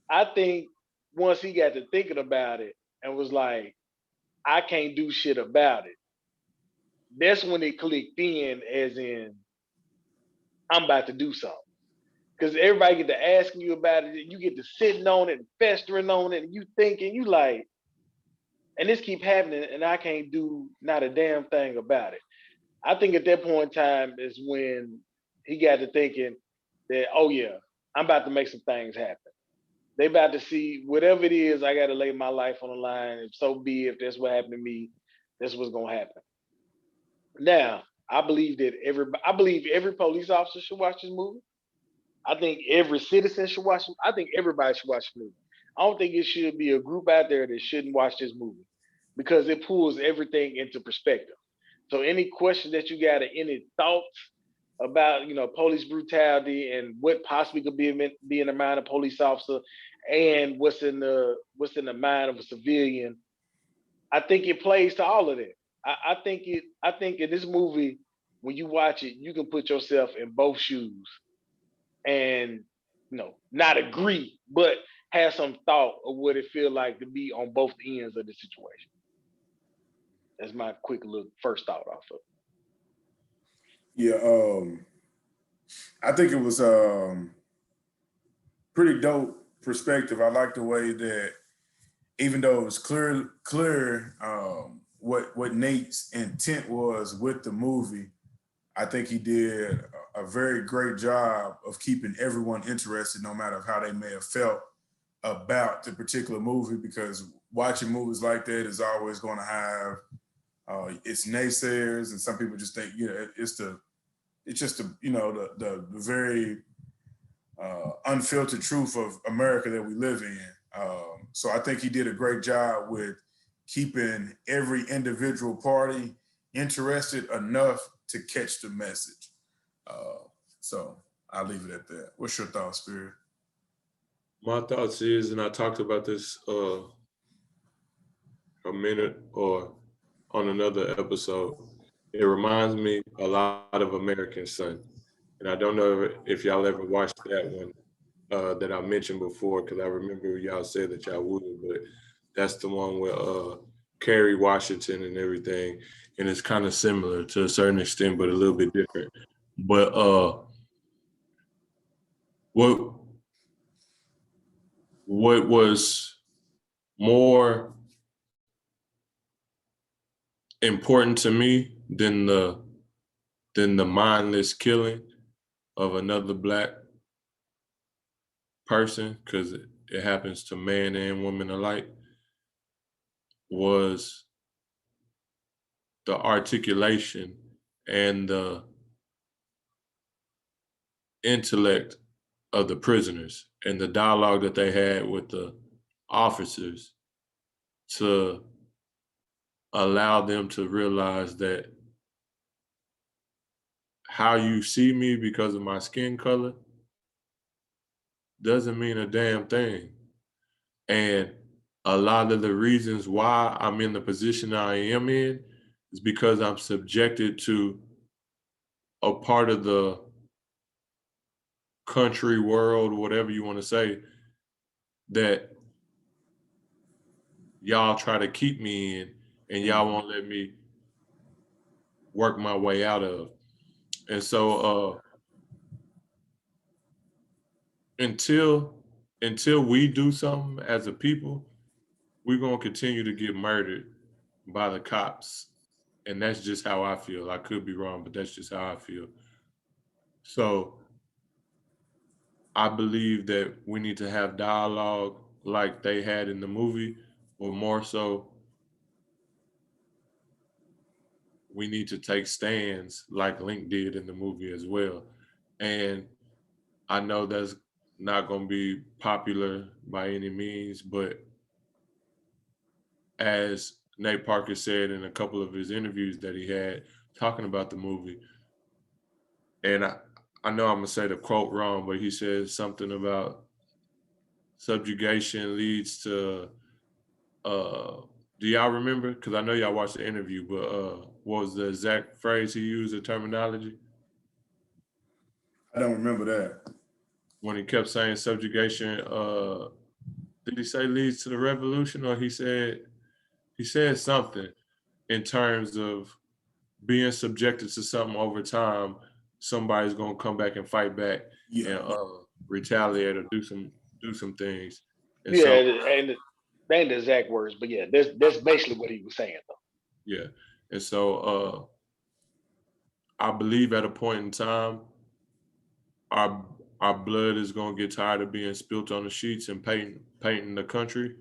Speaker 2: I think once he got to thinking about it and was like, I can't do shit about it. That's when it clicked in, as in, I'm about to do something. Because everybody get to asking you about it, you get to sitting on it and festering on it, and you thinking, you like, and this keep happening, and I can't do not a damn thing about it. I think at that point in time is when he got to thinking that, oh yeah, I'm about to make some things happen. They about to see whatever it is, I got to lay my life on the line. If so be, if that's what happened to me, that's what's gonna happen. Now, I believe every police officer should watch this movie. I think every citizen should watch it. I think everybody should watch the movie. I don't think it should be a group out there that shouldn't watch this movie because it pulls everything into perspective. So any questions that you got or any thoughts about, police brutality and what possibly could be in the mind of a police officer and what's in the mind of a civilian, I think it plays to all of that. I think in this movie, when you watch it, you can put yourself in both shoes and not agree, but have some thought of what it feel like to be on both ends of the situation. That's my quick little first thought off of it.
Speaker 3: Yeah, I think it was pretty dope perspective. I like the way that even though it was clear what Nate's intent was with the movie, I think he did a very great job of keeping everyone interested, no matter how they may have felt about the particular movie, because watching movies like that is always going to have its naysayers, and some people just think, it's just the very unfiltered truth of America that we live in. So I think he did a great job with keeping every individual party interested enough to catch the message. So I'll leave it at that. What's your thoughts, Spirit?
Speaker 1: My thoughts is, and I talked about this a minute or on another episode, it reminds me a lot of American Son. And I don't know if y'all ever watched that one that I mentioned before, because I remember y'all said that y'all would, but that's the one with Kerry Washington and everything. And it's kind of similar to a certain extent, but a little bit different. But what was more important to me than the mindless killing of another Black person, because it happens to man and woman alike, was the articulation and the intellect of the prisoners and the dialogue that they had with the officers to allow them to realize that how you see me because of my skin color doesn't mean a damn thing. And a lot of the reasons why I'm in the position I am in is because I'm subjected to a part of the country, world, whatever you want to say, that y'all try to keep me in and y'all won't let me work my way out of. And so until we do something as a people, we're gonna continue to get murdered by the cops. And that's just how I feel. I could be wrong, but that's just how I feel. So I believe that we need to have dialogue like they had in the movie, or more so, we need to take stands like Link did in the movie as well. And I know that's not going to be popular by any means, but as Nate Parker said in a couple of his interviews that he had talking about the movie, and I know I'm going to say the quote wrong, but he says something about subjugation leads to, do y'all remember? Because I know y'all watched the interview, but what was the exact phrase he used, the terminology?
Speaker 3: I don't remember that.
Speaker 1: When he kept saying subjugation, did he say leads to the revolution, or he said something in terms of being subjected to something over time, somebody's gonna come back and fight back and retaliate or do some things. And
Speaker 2: Yeah,
Speaker 1: so
Speaker 2: and they ain't the exact words, but yeah, that's basically what he was saying though.
Speaker 1: yeah. And so I believe at a point in time our our blood is gonna get tired of being spilt on the sheets and painting the country,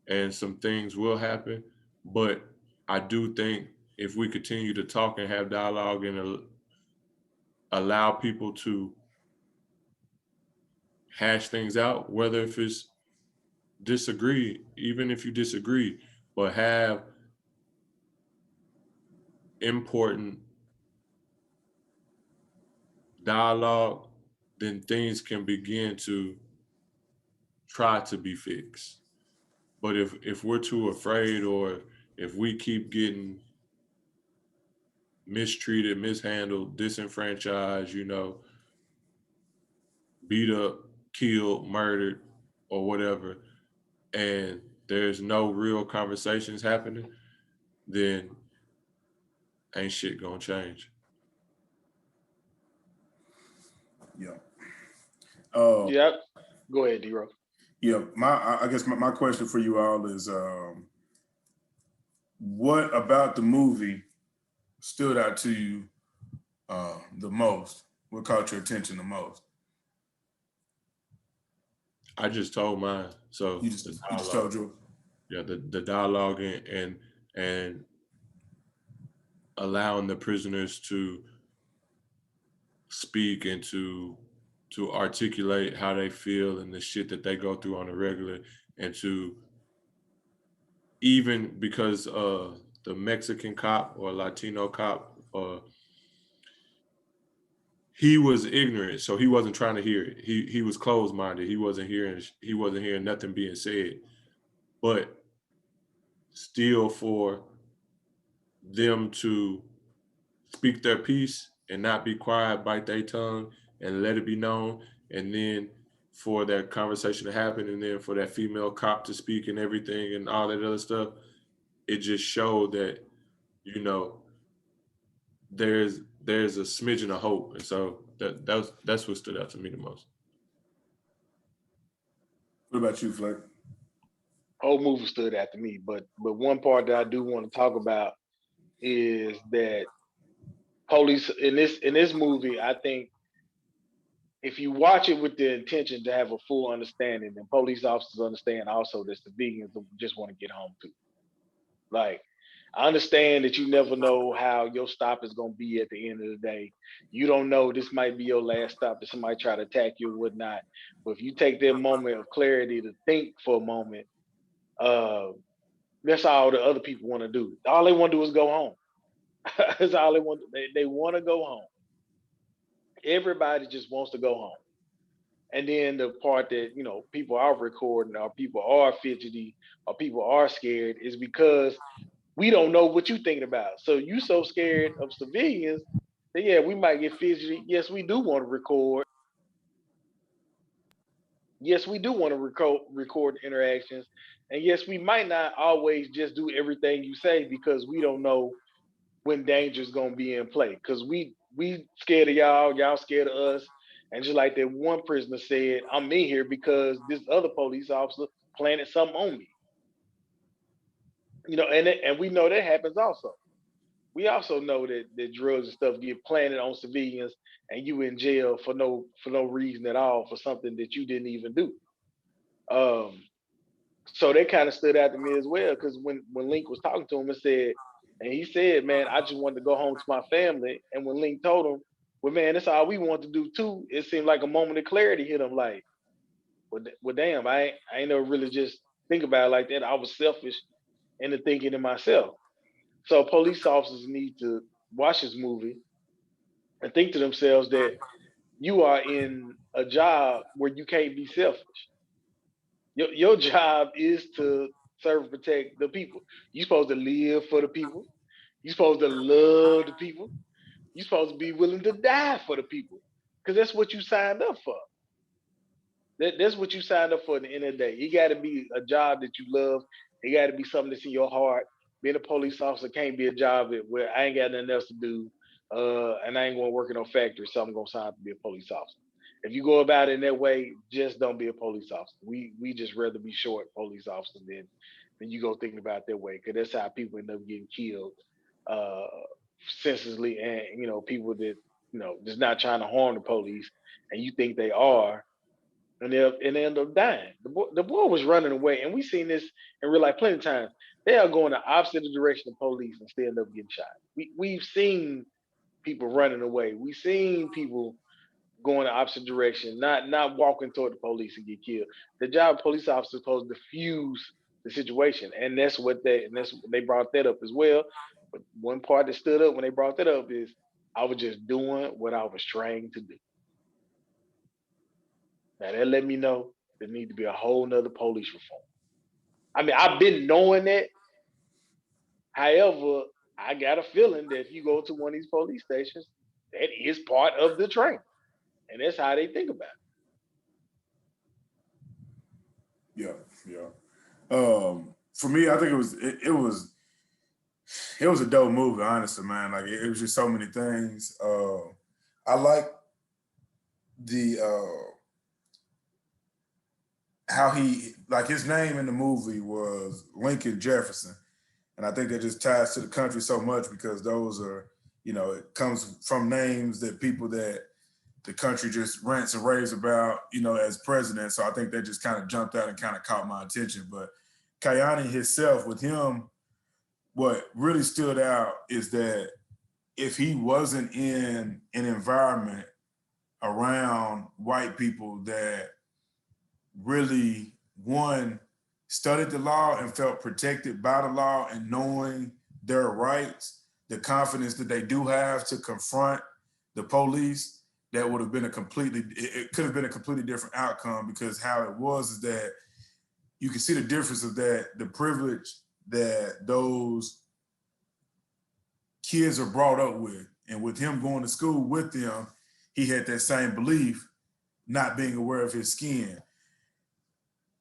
Speaker 1: and some things will happen. But I do think if we continue to talk and have dialogue and allow people to hash things out, whether if it's disagree, even if you disagree, but have important dialogue, then things can begin to try to be fixed. But if we're too afraid, or if we keep getting mistreated, mishandled, disenfranchised, beat up, killed, murdered, or whatever, and there's no real conversations happening, then ain't shit gonna change.
Speaker 3: Yeah.
Speaker 2: Yep. Go ahead, D-Ro.
Speaker 3: Yeah. I guess my question for you all is, what about the movie stood out to you the most? What caught your attention the most?
Speaker 1: I just told mine. So
Speaker 3: You just told you.
Speaker 1: yeah, the dialogue and allowing the prisoners to speak and to articulate how they feel and the shit that they go through on a regular, and to, even because the Mexican cop or Latino cop, he was ignorant, so he wasn't trying to hear it. He was closed minded. He wasn't hearing nothing being said. But still, for them to speak their piece and not be quiet, bite their tongue, and let it be known. And then for that conversation to happen, and then for that female cop to speak and everything and all that other stuff, it just showed that, you know, there's a smidgen of hope. And so that's what stood out to me the most.
Speaker 3: What about you, Flake?
Speaker 2: Whole movie stood out to me, but one part that I do want to talk about is that police in this movie, I think if you watch it with the intention to have a full understanding, and police officers understand also that civilians just want to get home too. Like, I understand that you never know how your stop is going to be at the end of the day. You don't know, this might be your last stop, that somebody try to attack you or whatnot. But if you take that moment of clarity to think for a moment, that's all the other people want to do. All they want to do is go home. That's all they want. They want to go home. Everybody just wants to go home. And then the part that, you know, people are recording or people are fidgety or people are scared is because we don't know what you're thinking about. So you so scared of civilians that, yeah, we might get fidgety. Yes, we do want to record. Yes, we do want to record interactions. And yes, we might not always just do everything you say because we don't know when danger's gonna be in play. Cause we scared of y'all scared of us. And just like that one prisoner said, I'm in here because this other police officer planted something on me. You know, and we know that happens also. We also know that drugs and stuff get planted on civilians and you in jail for no reason at all for something that you didn't even do. Um, so that kind of stood out to me as well because when Link was talking to him and he said, man, I just wanted to go home to my family. And when Link told him, well, man, that's all we want to do too, it seemed like a moment of clarity hit him like, well damn, I ain't never really just think about it like that. I was selfish into thinking of myself. So police officers need to watch this movie and think to themselves that you are in a job where you can't be selfish. Your job is to serve and protect the people. You're supposed to live for the people. You're supposed to love the people. You're supposed to be willing to die for the people. Because that's what you signed up for. That's what you signed up for at the end of the day. It got to be a job that you love. It got to be something that's in your heart. Being a police officer can't be a job where I ain't got nothing else to do, and I ain't going to work in no factory, so I'm going to sign up to be a police officer. If you go about it in that way, just don't be a police officer. We just rather be short police officers than you go thinking about that way, because that's how people end up getting killed uh, senselessly, and people that just not trying to harm the police, and you think they are, and they end up dying. The boy was running away, and we seen this in real life plenty of times. They are going the opposite direction of police and still end up getting shot. We've seen people running away. We've seen people going the opposite direction, not walking toward the police and get killed. The job of police officers is supposed to diffuse the situation, and that's what they brought that up as well. But one part that stood up when they brought that up is I was just doing what I was trained to do. Now that let me know there need to be a whole nother police reform. I mean, I've been knowing that. However, I got a feeling that if you go to one of these police stations, that is part of the training. And that's how they think about
Speaker 3: Yeah, yeah. For me, I think it was a dope movie, honestly, man. Like it was just so many things. I like the how he, like, his name in the movie was Lincoln Jefferson. And I think that just ties to the country so much because those are, it comes from names that people that the country just rants and raves about, as president. So I think that just kind of jumped out and kind of caught my attention. But Kayani himself, with him, what really stood out is that if he wasn't in an environment around white people that really, one, studied the law and felt protected by the law and knowing their rights, the confidence that they do have to confront the police, that would have been it could have been a completely different outcome, because how it was is that you can see the difference of that, the privilege that those kids are brought up with And with him going to school with them, he had that same belief, not being aware of his skin.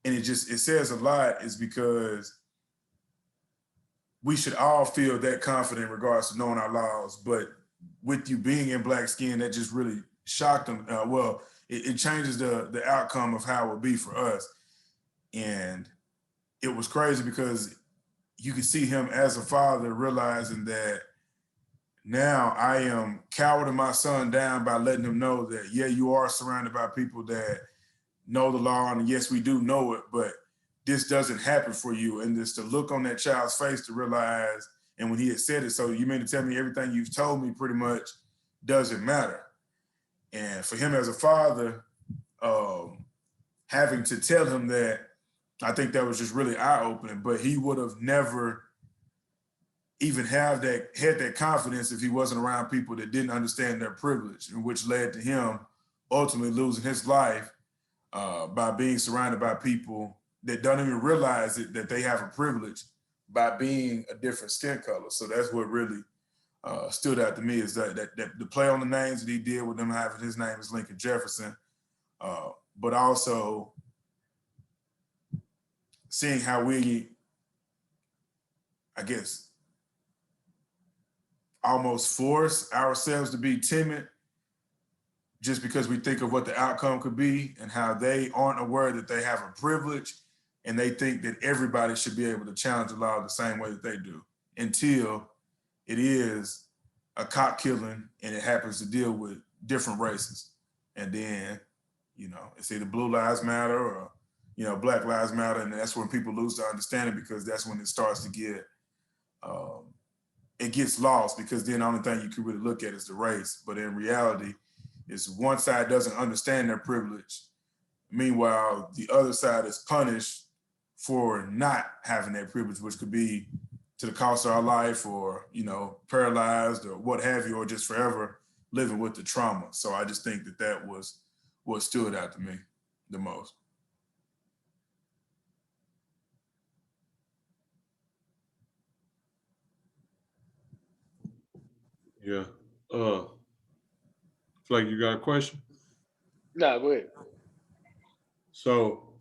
Speaker 3: And it says a lot, is because we should all feel that confident in regards to knowing our laws. But with you being in black skin, that just really shocked him. It changes the outcome of how it would be for us. And it was crazy because you could see him as a father realizing that now I am cowering my son down by letting him know that, yeah, you are surrounded by people that know the law, and yes, we do know it, but this doesn't happen for you. And just to look on that child's face to realize, and when he had said it, so you mean to tell me everything you've told me pretty much doesn't matter? And for him as a father, having to tell him that, I think that was just really eye-opening. But he would have never even had that confidence if he wasn't around people that didn't understand their privilege, and which led to him ultimately losing his life by being surrounded by people that don't even realize it, that they have a privilege by being a different skin color. So that's what really stood out to me, is that the play on the names that he did with them having his name is Lincoln Jefferson, but also seeing how we, I guess, almost force ourselves to be timid just because we think of what the outcome could be, and how they aren't aware that they have a privilege and they think that everybody should be able to challenge the law the same way that they do, until it is a cop killing and it happens to deal with different races. And then, it's either Blue Lives Matter or, Black Lives Matter. And that's when people lose the understanding, because that's when it starts to get, it gets lost, because then the only thing you can really look at is the race. But in reality, is one side doesn't understand their privilege. Meanwhile, the other side is punished for not having that privilege, which could be to the cost of our life, or, paralyzed, or what have you, or just forever living with the trauma. So I just think that was what stood out to me the most.
Speaker 1: Yeah. Flake, you got a question?
Speaker 2: Nah, go ahead.
Speaker 1: So,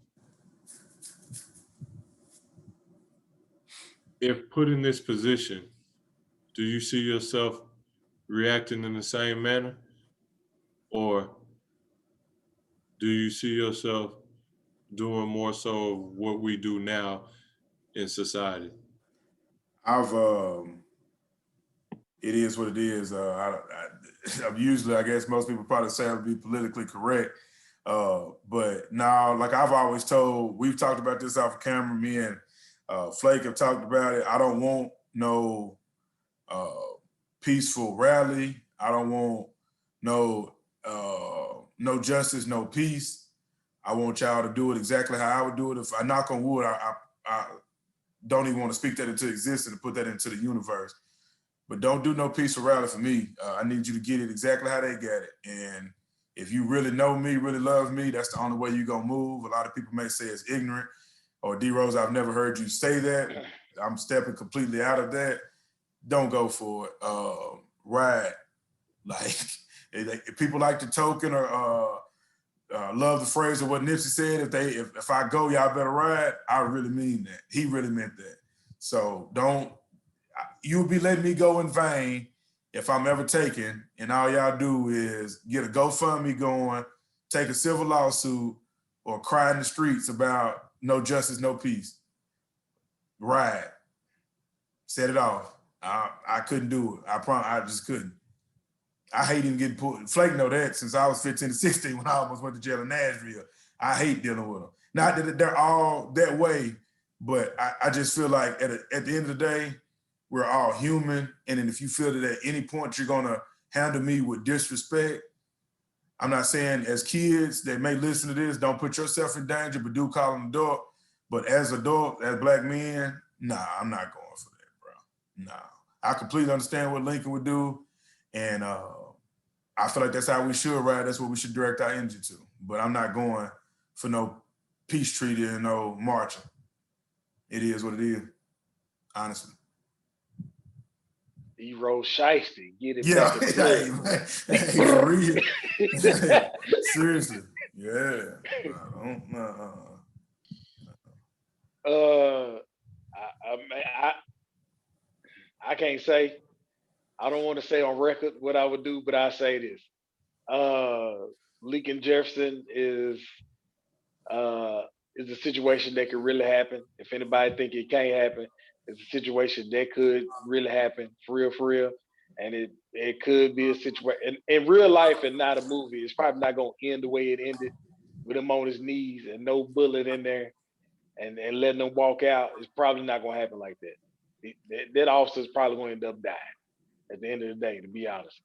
Speaker 1: if put in this position, do you see yourself reacting in the same manner? Or do you see yourself doing more so of what we do now in society?
Speaker 3: It is what it is. I'm usually, I guess most people probably say I would be politically correct. But now, like I've always told, we've talked about this off camera, me and Flake have talked about it. I don't want no peaceful rally. I don't want no justice, no peace. I want y'all to do it exactly how I would do it. If I knock on wood, I don't even want to speak that into existence and put that into the universe. But don't do no peaceful rally for me. I need you to get it exactly how they get it. And if you really know me, really love me, that's the only way you're going to move. A lot of people may say it's ignorant, or D-Rose, I've never heard you say that. I'm stepping completely out of that. Don't go for it. Ride. Like, if people like the token, or love the phrase of what Nipsey said, if I go, y'all better ride, I really mean that. He really meant that. So you'll be letting me go in vain if I'm ever taken, and all y'all do is get a GoFundMe going, take a civil lawsuit, or cry in the streets about no justice, no peace. Ride. Set it off. I couldn't do it. I just couldn't. I hate even getting pulled. Flake know that since I was 15 to 16 when I almost went to jail in Nashville. I hate dealing with them. Not that they're all that way, but I just feel like at the end of the day, we're all human. And then if you feel that at any point you're gonna handle me with disrespect, I'm not saying as kids that may listen to this, don't put yourself in danger, but do call them adult. But as adult, as black men, nah, I'm not going for that, bro. Nah. I completely understand what Lincoln would do. And I feel like that's how we should ride. That's what we should direct our energy to. But I'm not going for no peace treaty and no marching. It is what it is, honestly.
Speaker 2: E-Roll Shiesty, get it
Speaker 3: Yeah,
Speaker 2: back in
Speaker 3: hey,
Speaker 2: blood.
Speaker 3: man. Hey, for real. Hey, seriously. Yeah.
Speaker 2: I can't say. I don't want to say on record what I would do, but I say this. Leaking Jefferson uh, is a situation that could really happen. If anybody think it can't happen, it's a situation that could really happen for real. And it could be a situation in real life and not a movie. It's probably not gonna end the way it ended with him on his knees and no bullet in there and letting him walk out. It's probably not gonna happen like that. That officer's probably gonna end up dying at the end of the day, to be honest.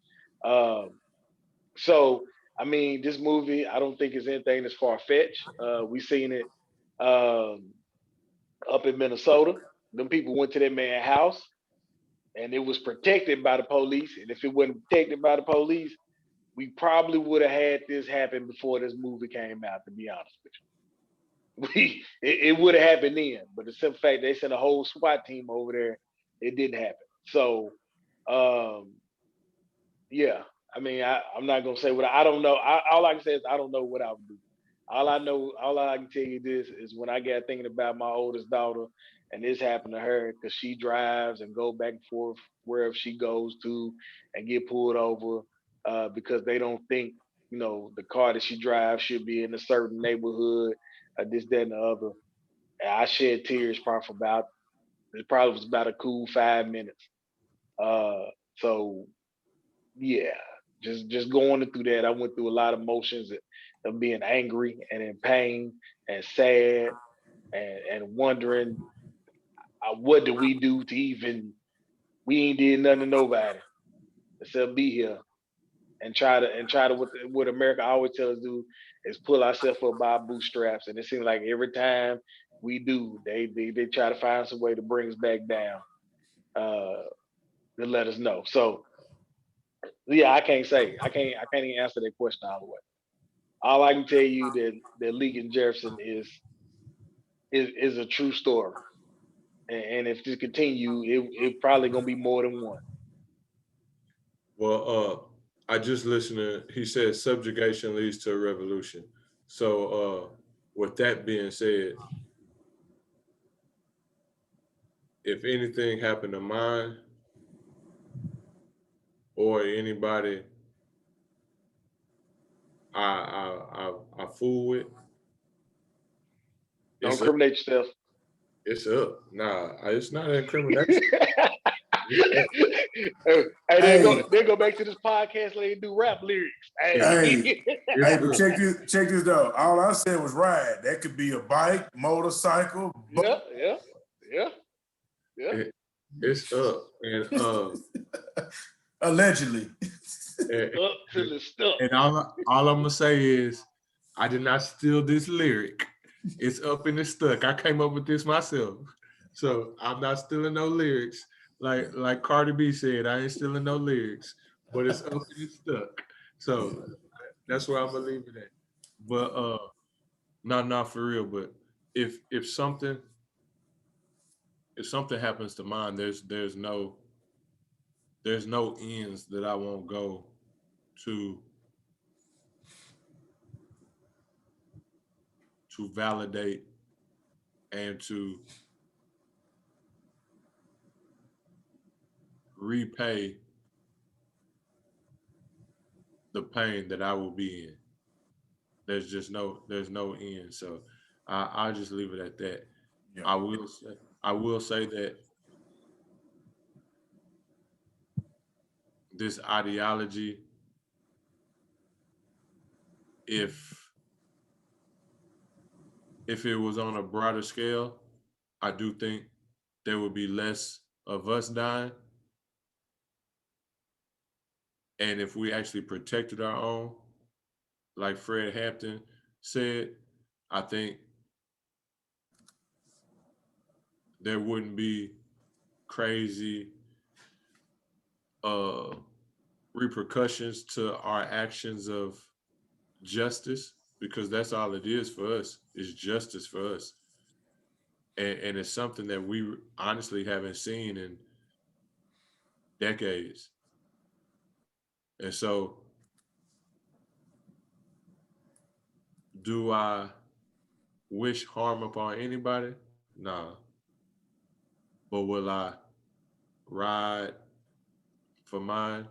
Speaker 2: So I mean, this movie, I don't think it's anything that's far fetched. We seen it um, up in Minnesota. Them people went to that man's house, and it was protected by the police. And if it wasn't protected by the police, we probably would have had this happen before this movie came out. To be honest with you, it would have happened then. But the simple fact they sent a whole SWAT team over there, it didn't happen. So um, yeah, I mean, I'm not gonna say what I don't know. All I can say is I don't know what I would do. All I know, all I can tell you this is when I got thinking about my oldest daughter, and this happened to her because she drives and go back and forth wherever she goes to, and get pulled over because they don't think the car that she drives should be in a certain neighborhood, this, that, and the other. And I shed tears probably for about it probably was about a cool 5 minutes. Uh, so yeah, just going through that, I went through a lot of emotions of being angry and in pain and sad and wondering what do we do to even we ain't did nothing to nobody except be here and try to what America always tells us to do is pull ourselves up by our bootstraps, and it seems like every time we do, they try to find some way to bring us back down, uh, to let us know. So yeah, I can't say I can't even answer that question all the way. All I can tell you that Legan Jefferson is a true story, and if this continue, it probably gonna be more than one.
Speaker 1: Well, I just listened to, he said subjugation leads to a revolution. So, with that being said, if anything happened to mine or anybody I fool with,
Speaker 2: Don't
Speaker 1: it's up.
Speaker 2: incriminate yourself.
Speaker 1: It's up. Nah, it's not incrimination.
Speaker 2: Hey,
Speaker 3: Hey,
Speaker 2: they go back to this podcast like they do rap lyrics.
Speaker 3: hey,
Speaker 2: Hey,
Speaker 3: hey,
Speaker 1: It's
Speaker 3: but
Speaker 1: up.
Speaker 3: check this though. All I said was ride. That could be a bike, motorcycle,
Speaker 2: yeah, yeah, yeah, yeah.
Speaker 1: It, it's up.
Speaker 3: allegedly.
Speaker 1: And,
Speaker 2: Up till it's stuck.
Speaker 1: and all I'm gonna say is, I did not steal this lyric. It's up and it's stuck. I came up with this myself, so I'm not stealing no lyrics. Like Cardi B said, I ain't stealing no lyrics, but it's up and it's stuck. So that's where I'm gonna leave it at. But not for real. But if something happens to mine, there's no ends that I won't go to validate and to repay the pain that I will be in. There's no end. So I'll just leave it at that.
Speaker 3: Yeah.
Speaker 1: I will say that this ideology, if it was on a broader scale, I do think there would be less of us dying. And if we actually protected our own, like Fred Hampton said, I think there wouldn't be crazy uh, repercussions to our actions of justice, because that's all it is for us, is justice for us. And it's something that we honestly haven't seen in decades. And so, do I wish harm upon anybody? Nah. But will I ride for mine?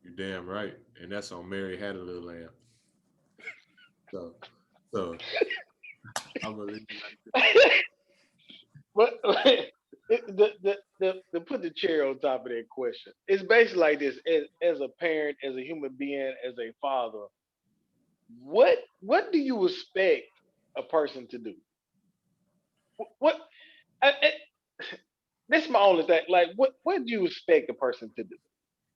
Speaker 1: You damn right. And that's on Mary Had a Little Lamb. So I'm gonna leave it like that.
Speaker 2: But to put the cherry on top of that question, it's basically like this: as a parent, as a human being, as a father, what do you expect a person to do? What I, that's my only thing. Like, what do you expect a person to do?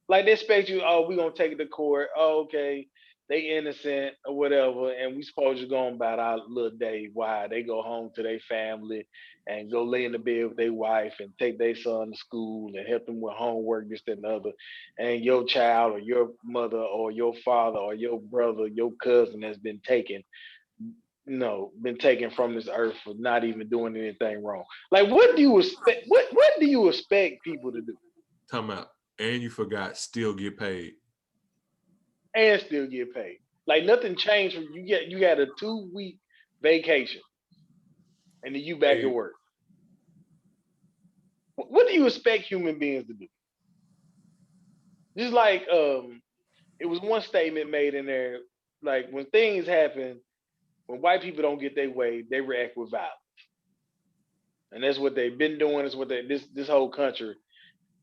Speaker 2: Like, they expect you, oh, we gonna take it to court. Oh, okay, they innocent or whatever, and we supposed to go on about our little day. Why they go home to their family and go lay in the bed with their wife and take their son to school and help them with homework, this, that, and the other. And your child or your mother or your father or your brother, your cousin has been taken, been taken from this earth for not even doing anything wrong. Like, what do you expect? What do you expect people to do?
Speaker 1: Time out. And you forgot, still get paid.
Speaker 2: And still get paid. Like, nothing changed from you got a 2-week vacation and then you back at work. What do you expect human beings to do? Just like it was one statement made in there, like, when things happen, when white people don't get their way, they react with violence. And that's what they've been doing. Is what this whole country.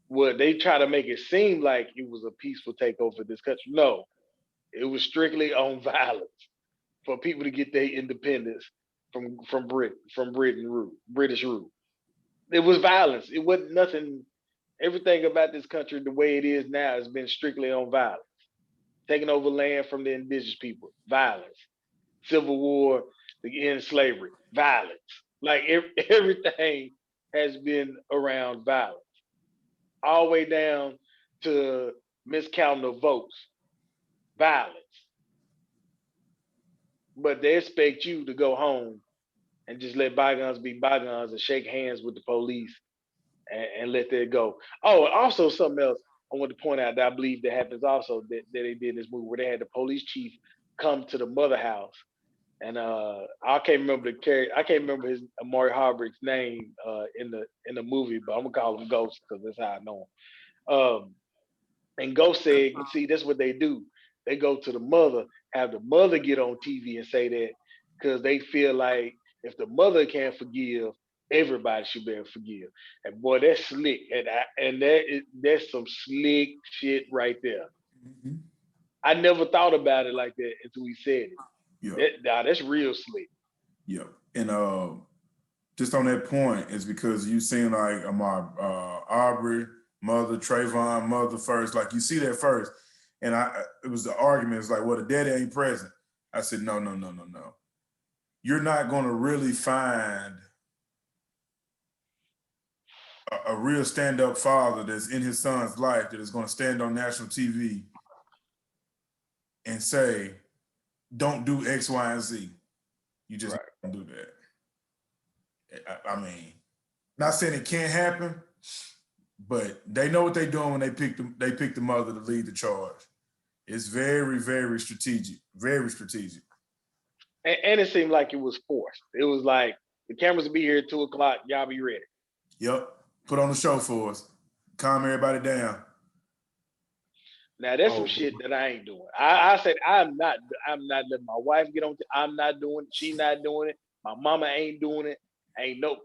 Speaker 2: What they try to make it seem like it was a peaceful takeover of this country. No, it was strictly on violence for people to get their independence from British rule. It was violence. It wasn't nothing. Everything about this country, the way it is now, has been strictly on violence. Taking over land from the indigenous people, violence. Civil War, the end of slavery, violence. Like, everything has been around violence, all the way down to miscounting of votes, violence. But they expect you to go home and just let bygones be bygones and shake hands with the police and let that go. Oh, and also something else I want to point out that I believe that happens also that they did in this movie, where they had the police chief come to the mother house. And I can't remember I can't remember his Amari Harbrick's name in the movie, but I'm gonna call him Ghost because that's how I know him. And Ghost said, see, that's what they do. They go to the mother, have the mother get on TV and say that, because they feel like if the mother can't forgive, everybody should be able to forgive. And boy, that's slick. And that's some slick shit right there.
Speaker 3: Mm-hmm.
Speaker 2: I never thought about it like that until he said it.
Speaker 3: Yeah.
Speaker 2: That's real slick.
Speaker 3: Yeah. And just on that point, it's because you seen like Aubrey, mother, Trayvon, mother first. Like, you see that first. And it was the argument. It's like, well, the daddy ain't present. I said, no. You're not going to really find a real stand-up father that's in his son's life that is going to stand on national TV and say, don't do X, Y, and Z. You just don't do that. I mean, not saying it can't happen, but they know what they're doing when they pick the mother to lead the charge. It's very, very strategic. Very strategic.
Speaker 2: And it seemed like it was forced. It was like, the cameras will be here at 2:00. Y'all be ready.
Speaker 3: Yep. Put on the show for us. Calm everybody down.
Speaker 2: Now that's some shit that I ain't doing. I said I'm not letting my wife get on. I'm not doing it. She not doing it. My mama ain't doing it. Ain't no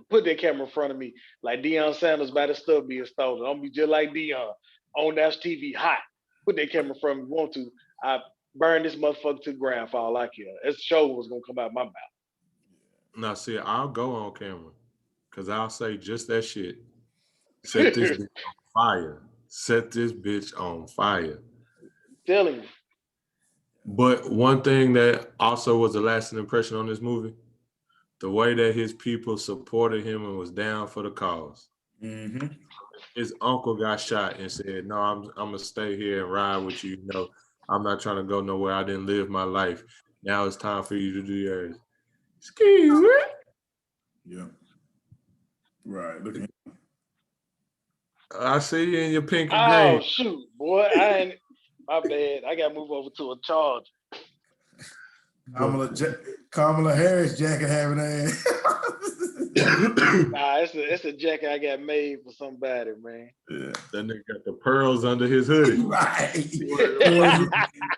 Speaker 2: put that camera in front of me like Deion Sanders by the stuff being stolen. I'm be just like Deion on that TV hot. Put that camera in front of me. Want to? I burn this motherfucker to the ground for all I care. That show was gonna come out my mouth.
Speaker 1: Now, see, I'll go on camera because I'll say just that shit. Set this bitch on fire. Set this bitch on fire.
Speaker 2: Telling you.
Speaker 1: But one thing that also was a lasting impression on this movie, the way that his people supported him and was down for the cause.
Speaker 3: Mm-hmm.
Speaker 1: His uncle got shot and said, no, I'm gonna stay here and ride with you. No, I'm not trying to go nowhere. I didn't live my life. Now it's time for you to do yours. Excuse me.
Speaker 3: Yeah. Right. Look at him.
Speaker 1: I see you in your pink and
Speaker 2: Oh
Speaker 1: green.
Speaker 2: shoot, boy, I ain't. My bad. I gotta move over to a charge.
Speaker 3: Kamala Harris jacket having ass.
Speaker 2: Nah, it's a jacket I got made for somebody, man.
Speaker 3: Yeah.
Speaker 1: That nigga got the pearls under his hoodie.
Speaker 3: Right.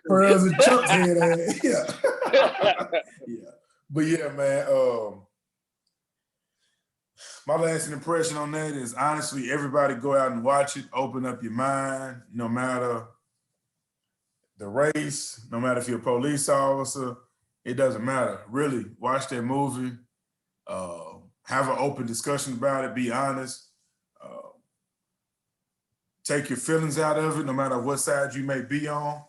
Speaker 3: Pearls and Chuck's head ass. Yeah. Yeah. But yeah, man. My lasting impression on that is honestly, everybody go out and watch it. Open up your mind, no matter the race, no matter if you're a police officer, it doesn't matter. Really, watch that movie. Have an open discussion about it. Be honest. Take your feelings out of it, no matter what side you may be on,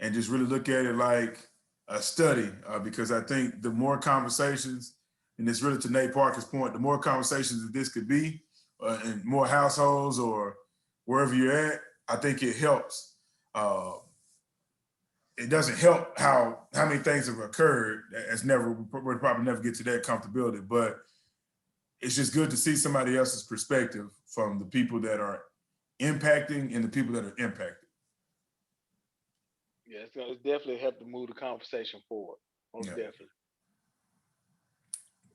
Speaker 3: and just really look at it like a study. Because I think the more conversations, and it's really to Nate Parker's point, the more conversations that this could be in more households or wherever you're at, I think it helps. It doesn't help how many things have occurred. We'll probably never get to that comfortability, but it's just good to see somebody else's perspective from the people that are impacting and the people that are impacted.
Speaker 2: Yeah, it's definitely helped to move the conversation forward. Most definitely.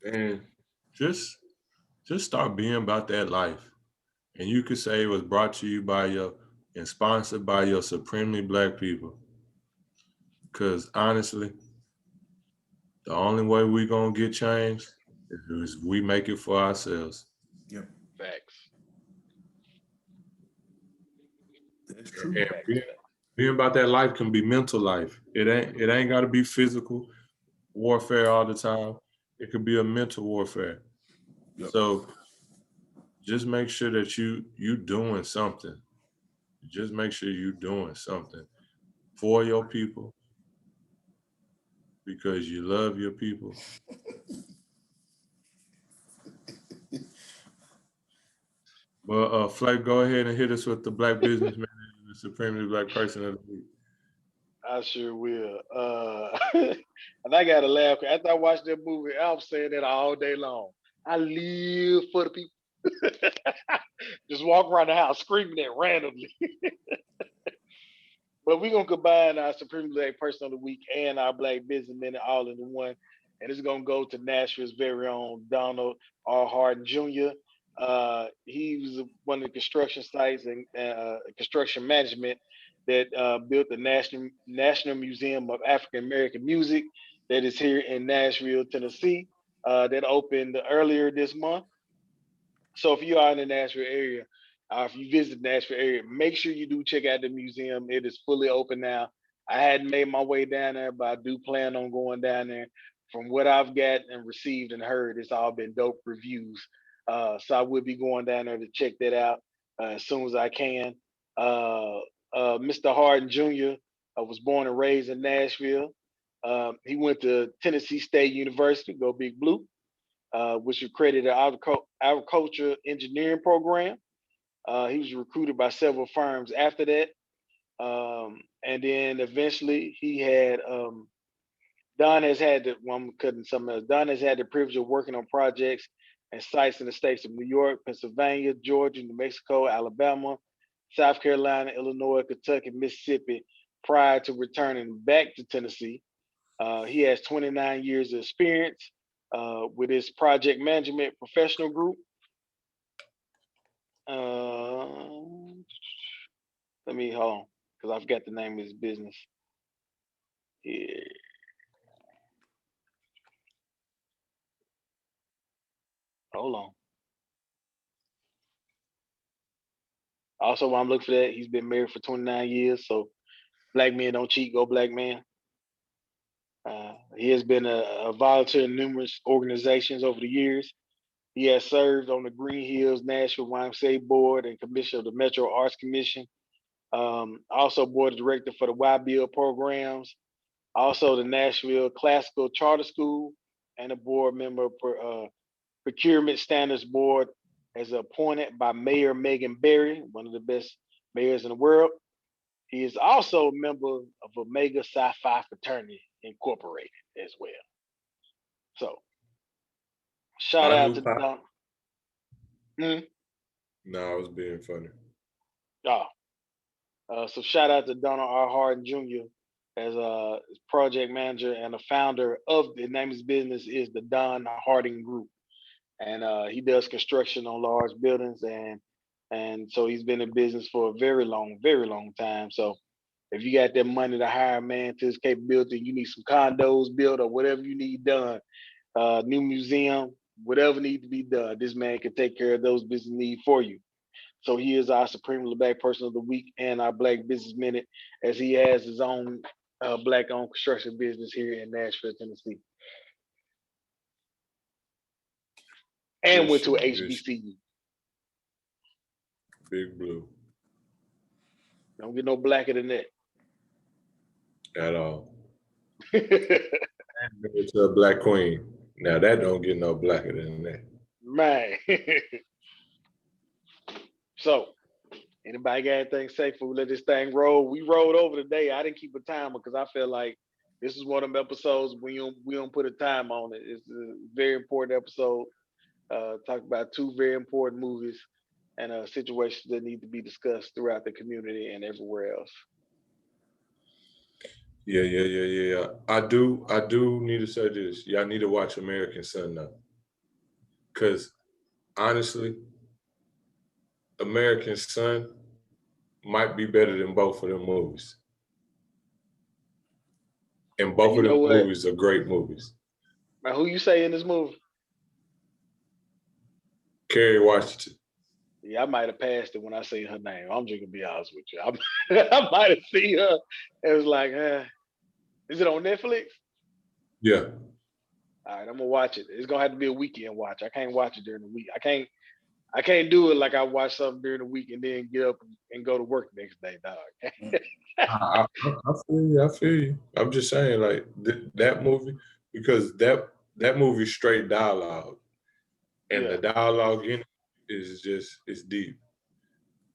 Speaker 1: And just start being about that life. And you could say it was brought to you by and sponsored by your supremely Black people. Because honestly, the only way we're going to get changed is we make it for ourselves.
Speaker 3: Yep.
Speaker 2: Facts.
Speaker 3: That's true.
Speaker 1: And being about that life can be mental life. It ain't got to be physical warfare all the time. It could be a mental warfare. Yep. So just make sure that you doing something. Just make sure you doing something for your people because you love your people. But Flake, go ahead and hit us with the Black businessman and the supremely Black person of the week.
Speaker 2: I sure will. And I gotta laugh. After I watched that movie, I was saying that all day long. I live for the people. Just walk around the house screaming that randomly. But we're gonna combine our Supreme Black Person of the Week and our Black businessman all into one. And it's gonna go to Nashville's very own Donald R. Harden Jr. He was one of the construction sites and construction management that built the National Museum of African American Music that is here in Nashville, Tennessee. That opened earlier this month. So if you are in the Nashville area, if you visit the Nashville area, make sure you do check out the museum. It is fully open now. I hadn't made my way down there, but I do plan on going down there. From what I've got and received and heard, it's all been dope reviews. So I will be going down there to check that out as soon as I can. Mr. Harden Jr. Was born and raised in Nashville. He went to Tennessee State University, go Big Blue. Which accredited agriculture engineering program. He was recruited by several firms after that. And then eventually he had, Don has had the privilege of working on projects and sites in the states of New York, Pennsylvania, Georgia, New Mexico, Alabama, South Carolina, Illinois, Kentucky, Mississippi, prior to returning back to Tennessee. He has 29 years of experience with his project management professional group. Let me hold on, because I forgot the name of his business. Yeah. Hold on. Also, while I'm looking for that, he's been married for 29 years. So, Black men don't cheat. Go Black man. He has been a volunteer in numerous organizations over the years. He has served on the Green Hills Nashville YMCA Board and Commission of the Metro Arts Commission. Also board director for the YBL programs. Also the Nashville Classical Charter School and a board member for Procurement Standards Board as appointed by Mayor Megan Berry, one of the best mayors in the world. He is also a member of Omega Psi Phi Fraternity Incorporated as well. So, shout out to Don.
Speaker 1: No, I was being funny.
Speaker 2: Oh. So shout out to Donald R. Harden Jr. as a project manager and a founder of the name of his business is the Don Harding Group. And he does construction on large buildings and so he's been in business for a very long time. So if you got that money to hire a man to his capability, you need some condos built or whatever you need done, new museum, whatever needs to be done, this man can take care of those business needs for you. So he is our Supremely Black Person of the Week and our Black Business Minute, as he has his own Black-owned construction business here in Nashville, Tennessee, and
Speaker 1: Good
Speaker 2: went to
Speaker 1: shit,
Speaker 2: a
Speaker 1: good shit.
Speaker 2: HBCU.
Speaker 1: Big Blue.
Speaker 2: Don't get no blacker than that.
Speaker 1: At all. To a black queen. Now that don't get no blacker than that.
Speaker 2: Man. So, anybody got anything to say before we let this thing roll? We rolled over today. I didn't keep a timer because I feel like this is one of them episodes we don't put a time on it. It's a very important episode. Talk about two very important movies and situations that need to be discussed throughout the community and everywhere else.
Speaker 1: Yeah. I do need to say this. Y'all need to watch American Son now. Cause honestly, American Son might be better than both of them movies. And both of them movies are great movies.
Speaker 2: Man, who you say in this movie?
Speaker 1: Kerry Washington.
Speaker 2: Yeah, I might have passed it when I say her name. I'm just gonna be honest with you. I might have seen her. It was like, is it on Netflix?
Speaker 1: Yeah.
Speaker 2: All right, I'm gonna watch it. It's gonna have to be a weekend watch. I can't watch it during the week. I can't do it like I watch something during the week and then get up and go to work the next day, dog.
Speaker 1: I feel you. I'm just saying, like that movie, because that movie straight dialogue, and the dialogue in it is just it's deep.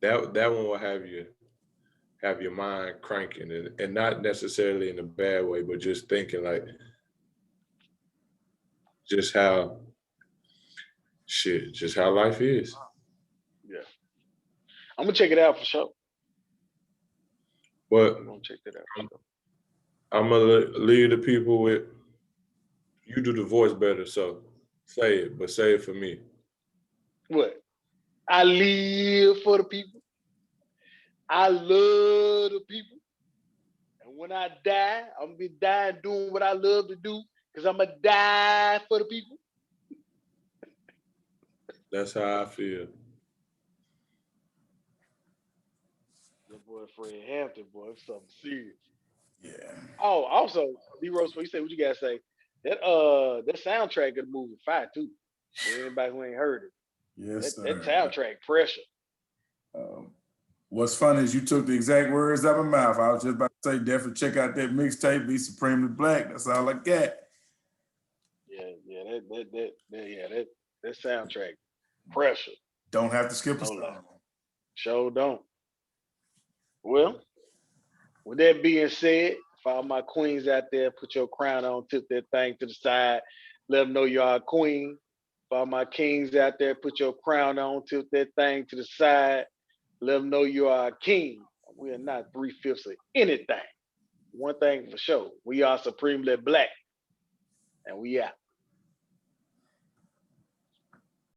Speaker 1: That one will have your mind cranking, and not necessarily in a bad way, but just thinking like just how life is.
Speaker 2: Yeah, I'm gonna check it out for sure.
Speaker 1: But
Speaker 2: I'm gonna check that out for sure.
Speaker 1: I'm gonna leave the people with you do the voice better, so say it, but say it for me.
Speaker 2: What? I live for the people. I love the people. And when I die, I'm gonna be dying doing what I love to do because I'm gonna die for the people.
Speaker 1: That's how I feel.
Speaker 2: That boy Fred Hampton, boy, it's something serious.
Speaker 3: Yeah.
Speaker 2: Oh, also, D-Rose, what you say? What you gotta say? That soundtrack of the movie fire too. For anybody who ain't heard it.
Speaker 3: Yes,
Speaker 2: that soundtrack pressure.
Speaker 3: What's funny is you took the exact words out of my mouth. I was just about to say, definitely check out that mixtape, Be Supremely Black. That's all I got.
Speaker 2: Yeah, that soundtrack pressure.
Speaker 3: Don't have to skip a song.
Speaker 2: Sure don't. Well, with that being said, for all my queens out there, put your crown on, tip that thing to the side, let them know you are a queen. For all my kings out there, put your crown on, tip that thing to the side, let them know you are a king. We are not 3/5 of anything. One thing for sure, we are supremely black, and we out.